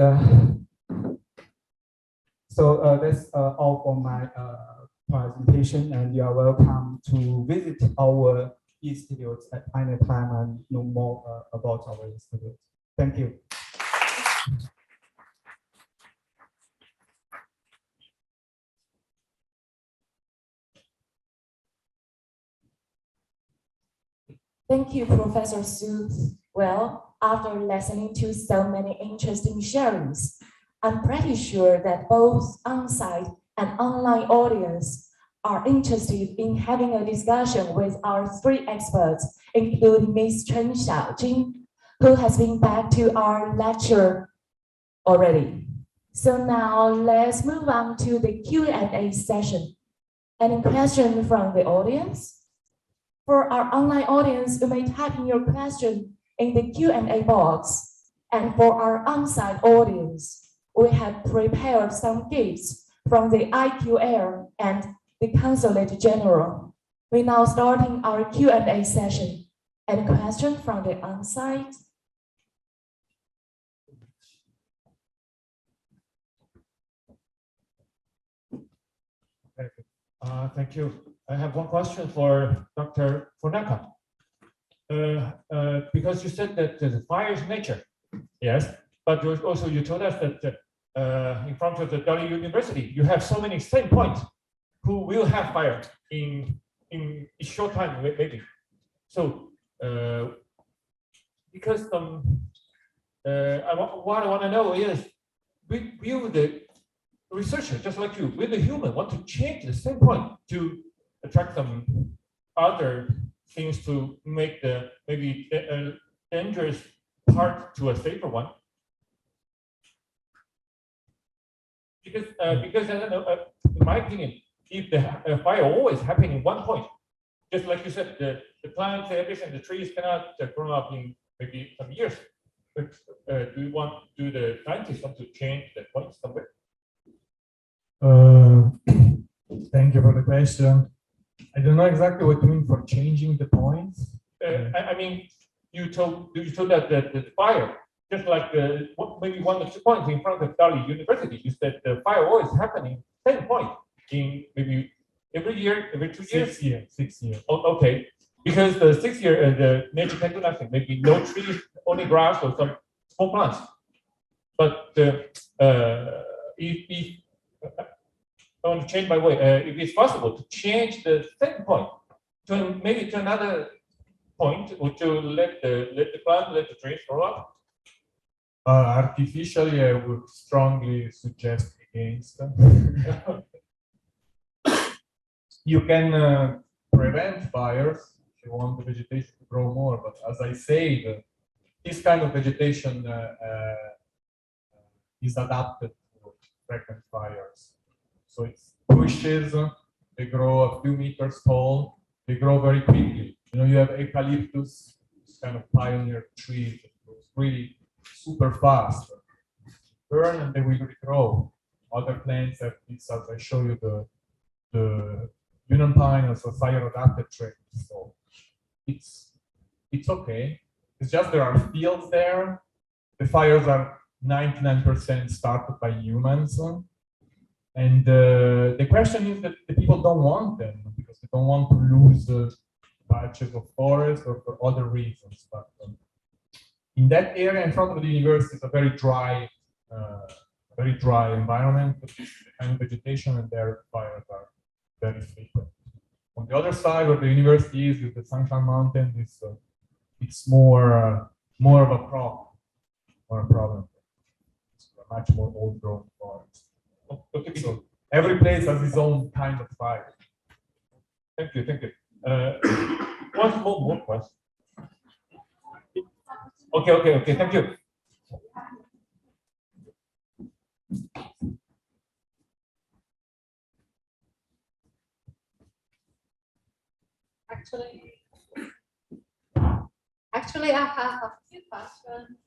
so that's all for my presentation, and you are welcome to visit our institutes at any time and know more about our institute. Thank you. Thank you, Professor Su. Well, after listening to so many interesting sharings, I'm pretty sure that both on-site and online audience are interested in having a discussion with our three experts, including Ms. Chen Xiaojing, who has been back to our lecture already. So now let's move on to the Q&A session. Any question from the audience? For our online audience, you may type in your question in the Q&A box. And for our on-site audience, we have prepared some gifts from the IQL and the Consulate General. We're now starting our Q&A session. Any question from the on-site? Thank you. I have one question for Dr. Funaka. Because you said that the fire is nature, yes, but also you told us that in front of the Delhi University, you have so many same points who will have fire in a short time, maybe. So, because what I want to know is, will the researcher, just like you, will the human want to change the same point to attract some other things to make the maybe dangerous part to a safer one? Because I don't know, in my opinion, if the fire always happening in one point, just like you said, the plants, the vegetation, the trees cannot grow up in maybe some years. But do the scientists want to change that point somewhere? Thank you for the question. I don't know exactly what you mean for changing the points. I mean, you told that the fire, just like maybe one of the points in front of Delhi University, you said the fire always happening same point in maybe every year, every 2 years. 6 years. Oh, okay, because the 6 year the nature can do nothing. Maybe no trees, only grass or some small plants. But if I want to change my way. If it's possible to change the same point to maybe to another point, or to let the plant, let the trees grow up. Artificially, I would strongly suggest against. You can prevent fires if you want the vegetation to grow more, but as I say, this kind of vegetation is adapted to frequent fires. So it's bushes, they grow a few meters tall, they grow very quickly. You know, you have eucalyptus, this kind of pioneer tree that grows really super fast. Burn and they will regrow. Other plants have this, as I show you, the Yunnan pine as a fire adapted tree. So it's okay. It's just there are fields there. The fires are 99% started by humans. And the question is that the people don't want them because they don't want to lose patches of forest or for other reasons. But in that area in front of the university is a very dry environment with this kind of vegetation, and their fires are very frequent. On the other side where the university is with the Sangshan Mountain, it's more of a problem. It's a much more old-grown forest. Okay, so every place has its own kind of fire. Thank you. One more question. Okay, thank you. Actually, Actually, I have a few questions.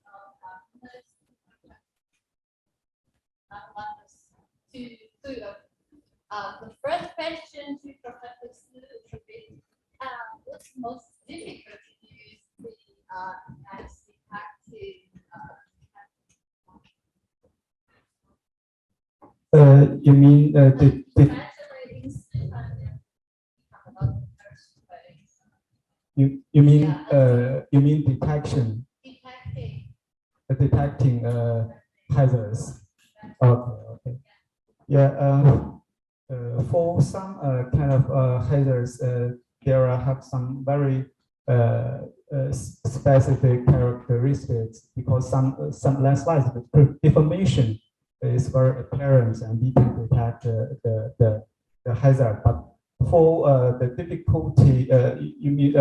The first question to Professor Su should be, what's most difficult to use the anti-active you mean the translating you mean you mean detection, detecting detecting hazards. Okay. Yeah. For some kind of hazards, there have some very specific characteristics because some landslides deformation is very apparent and we can detect the hazard. But for the difficulty, you mean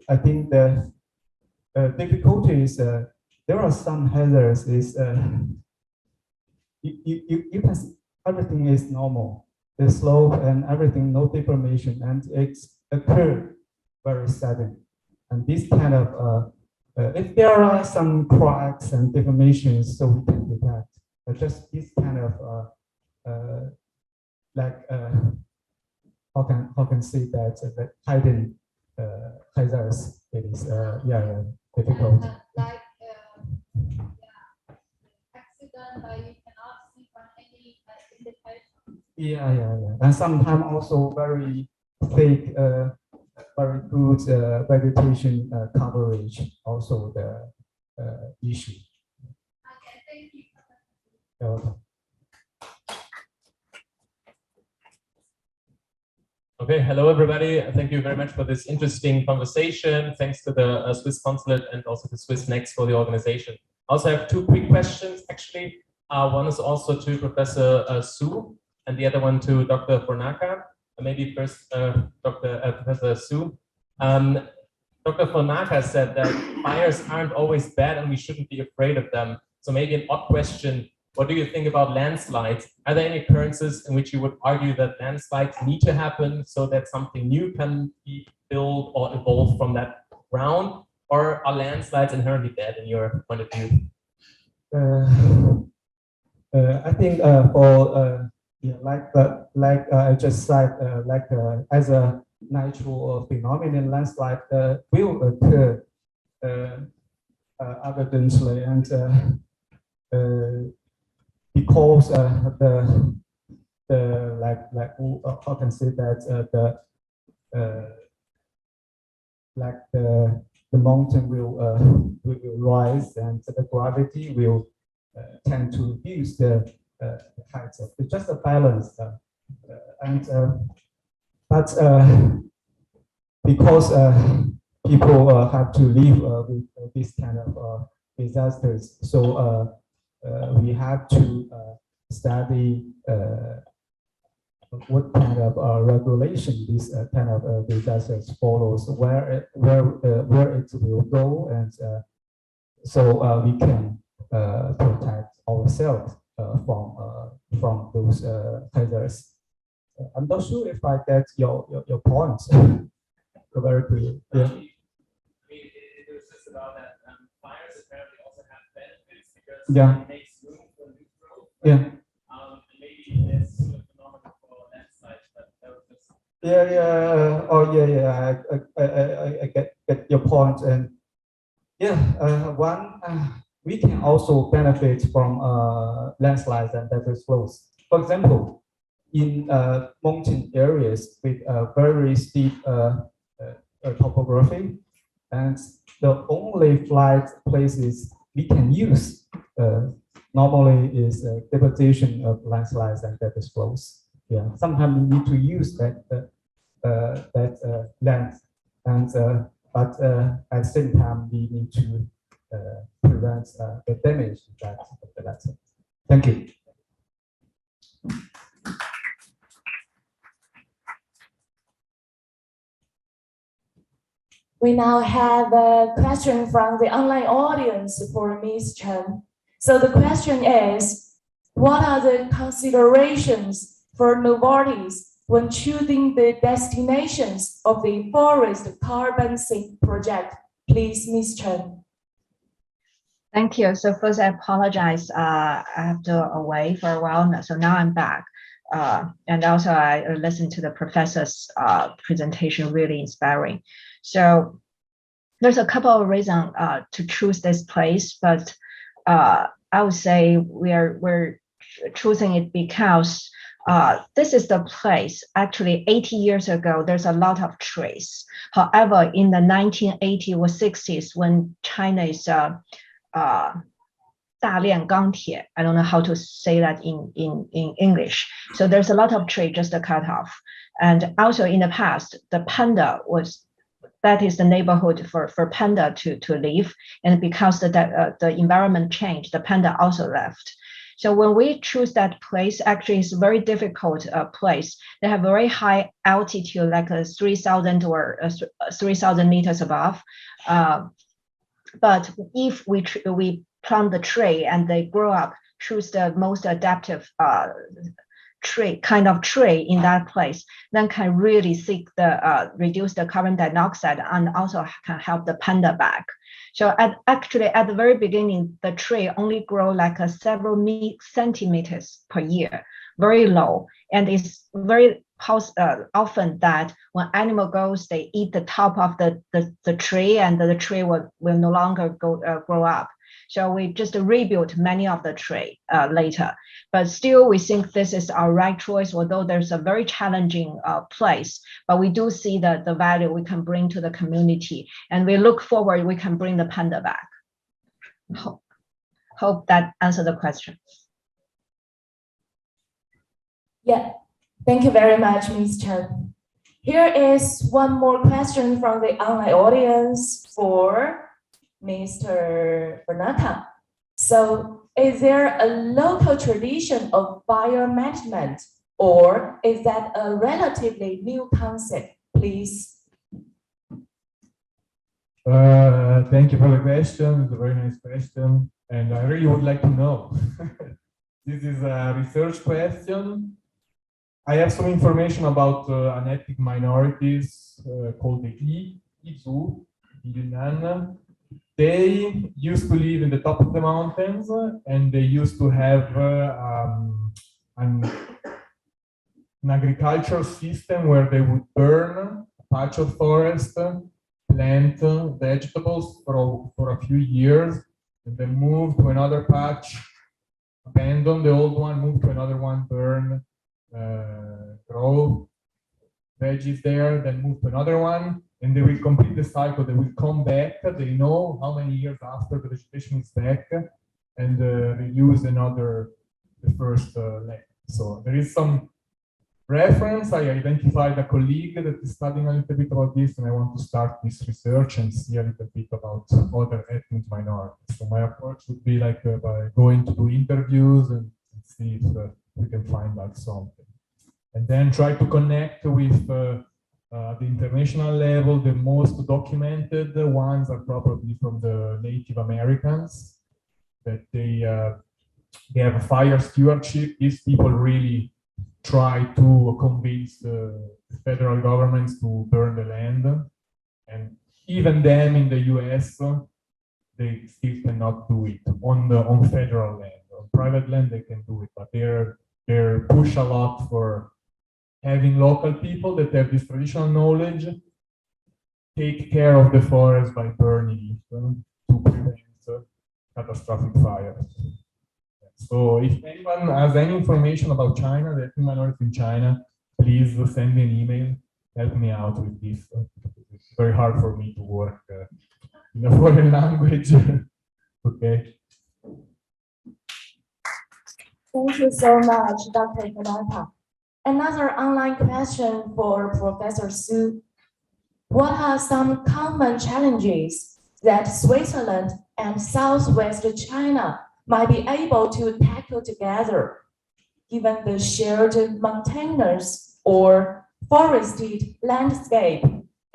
I think the difficulty is there are some hazards is you can see everything is normal, the slope and everything, no deformation, and it's occurred very sudden. And this kind of if there are some cracks and deformations, so we can detect. But just this kind of like how can say that the hidden hazards, it is difficult. like accident that you cannot see from any indication. Yeah. And sometimes also very thick, very good vegetation coverage, also the issue. Okay, thank you. You're welcome. Okay, hello everybody. Thank you very much for this interesting conversation. Thanks to the Swiss Consulate and also the Swiss Next for the organization. I also have two quick questions, actually. One is also to Professor Su, and the other one to Dr. Fornaka. Maybe first, Professor Su. Dr. Fornaka said that fires aren't always bad and we shouldn't be afraid of them. So maybe an odd question. What do you think about landslides? Are there any occurrences in which you would argue that landslides need to happen so that something new can be built or evolve from that ground? Or are landslides inherently bad in your point of view? I think for like I just said, as a natural phenomenon, landslide will occur evidently, and because how can I say that the mountain will rise and the gravity will tend to reduce the height. It's just a balance, but because people have to live with this kind of disasters, so we have to study what kind of regulation this kind of disasters follows, where it will go, and so we can protect ourselves from those hazards. I'm not sure if I get your point. Very clear. Yeah. I mean, it was just about that fires apparently also have benefits because it makes room for new growth. Yeah. Maybe there's a phenomenon for landslides, but that was just. Yeah. Oh, yeah. I get your point, and we can also benefit from landslides and desert flows. For example, in mountain areas with very steep topography, and the only flat places we can use normally is deposition of landslides and desert flows. Yeah, sometimes we need to use that land, and but at the same time we need to prevent the damage that the latter. Thank you. We now have a question from the online audience for Ms. Chen. So the question is, what are the considerations for Novartis when choosing the destinations of the forest carbon sink project Please, Ms. Chen. Thank you. So first, I apologize. I have to away for a while now, so now I'm back. And also, I listened to the professor's presentation, really inspiring. So there's a couple of reasons to choose this place, but I would say we're choosing it because this is the place. Actually, 80 years ago, there's a lot of trees. However, in the 1980s or 60s, when China is 大炼钢铁, I don't know how to say that in English. So there's a lot of tree just cut off. And also in the past, the panda that is the neighborhood for panda to live. And because the environment changed, the panda also left. So when we choose that place, actually it's a very difficult place. They have very high altitude, like 3,000 or 3,000 meters above. But if we plant the tree and they grow up, choose the most adaptive tree in that place, then can really reduce the carbon dioxide and also can help the panda back. So at the very beginning, the tree only grow like several centimeters per year, very low, and it's very often that when animal goes, they eat the top of the tree, and the tree will no longer grow up. So we just rebuilt many of the tree later, but still we think this is our right choice, although there's a very challenging place, but we do see the value we can bring to the community, and we look forward we can bring the panda back. Hope that answered the question. Yeah, thank you very much, Ms. Chen. Here is one more question from the online audience for Mr. Bernata. So, is there a local tradition of fire management, or is that a relatively new concept? Please. Thank you for the question. It's a very nice question, and I really would like to know. This is a research question. I have some information about an ethnic minorities called the Izu in Yunnan. They used to live in the top of the mountains, and they used to have an agricultural system where they would burn a patch of forest, plant vegetables for a few years, and then move to another patch, abandon the old one, move to another one, burn, grow veggies there, then move to another one, and they will complete the cycle. They will come back. They know how many years after the vegetation is back, and they use the first leg. So there is some reference. I identified a colleague that is studying a little bit about this, and I want to start this research and see a little bit about other ethnic minorities. So my approach would be like by going to do interviews and see if we can find out something, and then try to connect with the international level. The most documented ones are probably from the Native Americans, that they have a fire stewardship. These people really try to convince the federal governments to burn the land, and even them in the US, they still cannot do it on federal land. On private land they can do it, but they're push a lot for having local people that have this traditional knowledge take care of the forest by burning it to prevent catastrophic fires. So if anyone has any information about China, the ethnic minorities in China, please send me an email, help me out with this. It's very hard for me to work in a foreign language. Okay. Thank you so much, Dr. Bernata. Another online question for Professor Su. What are some common challenges that Switzerland and Southwest China might be able to tackle together, given the shared mountainous or forested landscape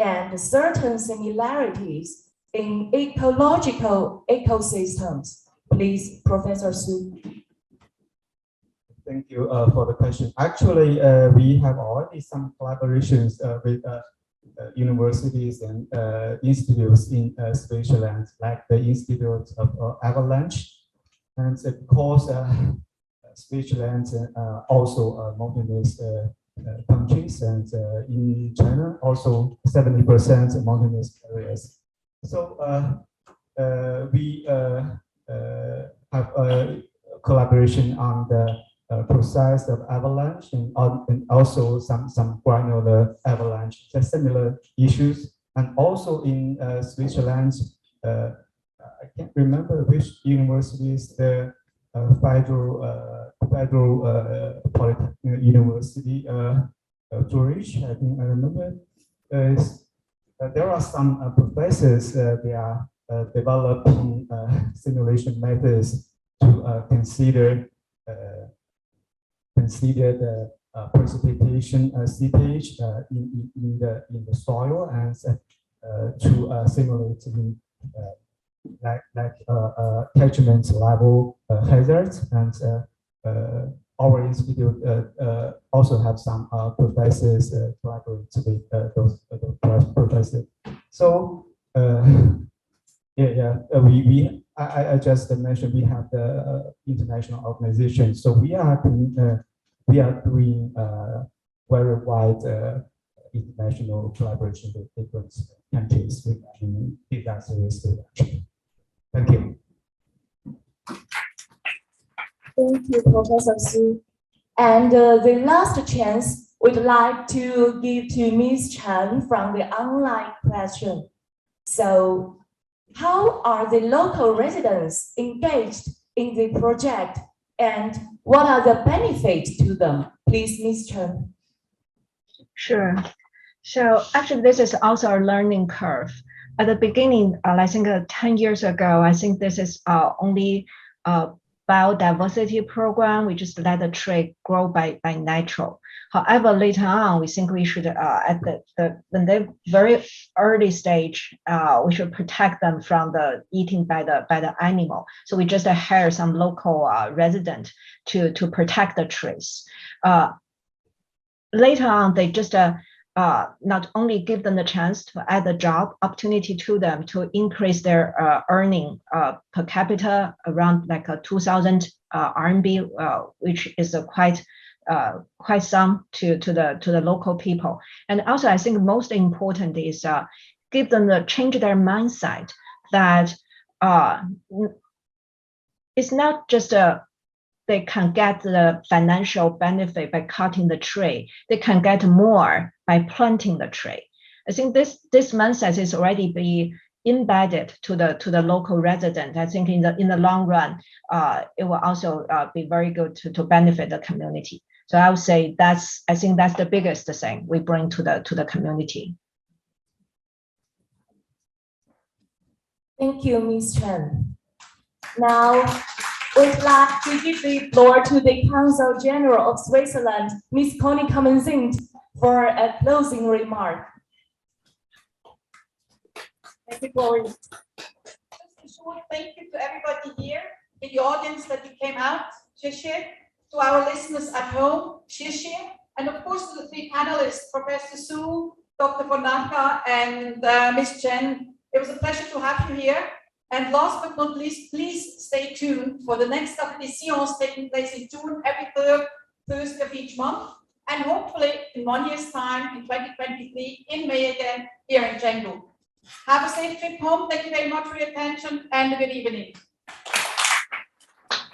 and certain similarities in ecological ecosystems? Please, Professor Su. Thank you for the question. Actually, we have already some collaborations with universities and institutes in Switzerland, like the Institute of Avalanche. And because Switzerland also mountainous countries, and in China also 70% mountainous areas. So we have a collaboration on the process of avalanche and also some granular avalanche, similar issues. And also in Switzerland, I can't remember which universities, the Federal Polytechnic University, Zurich, I think I remember. There are some professors, they are developing simulation methods to consider the precipitation seepage in the soil, and to simulate catchment level hazards. And our institute also have some professors collaborate with those professors. So I just mentioned we have the international organization. So we are doing very wide international collaboration with different countries regarding disaster risk reduction. Thank you. Thank you, Professor Su. And the last chance we'd like to give to Ms. Chen from the online question. So, how are the local residents engaged in the project, and what are the benefits to them? Please, Ms. Chen. Sure. So actually, this is also a learning curve. At the beginning, I think 10 years ago, I think this is only a biodiversity program. We just let the tree grow by natural. However, later on, we think we should, at the very early stage, we should protect them from the eating by the animal. So we just hire some local resident to protect the trees. Later on, they just not only give them the chance to add a job opportunity to them to increase their earning per capita around like 2,000 RMB, which is quite some to the local people. And also, I think most important is give them change their mindset that it's not just they can get the financial benefit by cutting the tree. They can get more by planting the tree. I think this mindset is already be embedded to the local resident. I think in the long run, it will also be very good to benefit the community. So I would say I think that's the biggest thing we bring to the community. Thank you, Ms. Chen. Now, we'd like to give the floor to the Consulate General of Switzerland, Ms. Connie Comenzint, for a closing remark. Thank you, Gloria. Just a short thank you to everybody here in the audience that you came out. Xie. To our listeners at home, Xie. And of course to the three panelists, Professor Su, Dr. Wanqiao, and Ms. Chen. It was a pleasure to have you here. And last but not least, please stay tuned for the next Café des Sciences taking place in June, every third Thursday of each month. And hopefully in 1 year's time, in 2023, in May again, here in Chengdu. Have a safe trip home. Thank you very much for your attention and a good evening.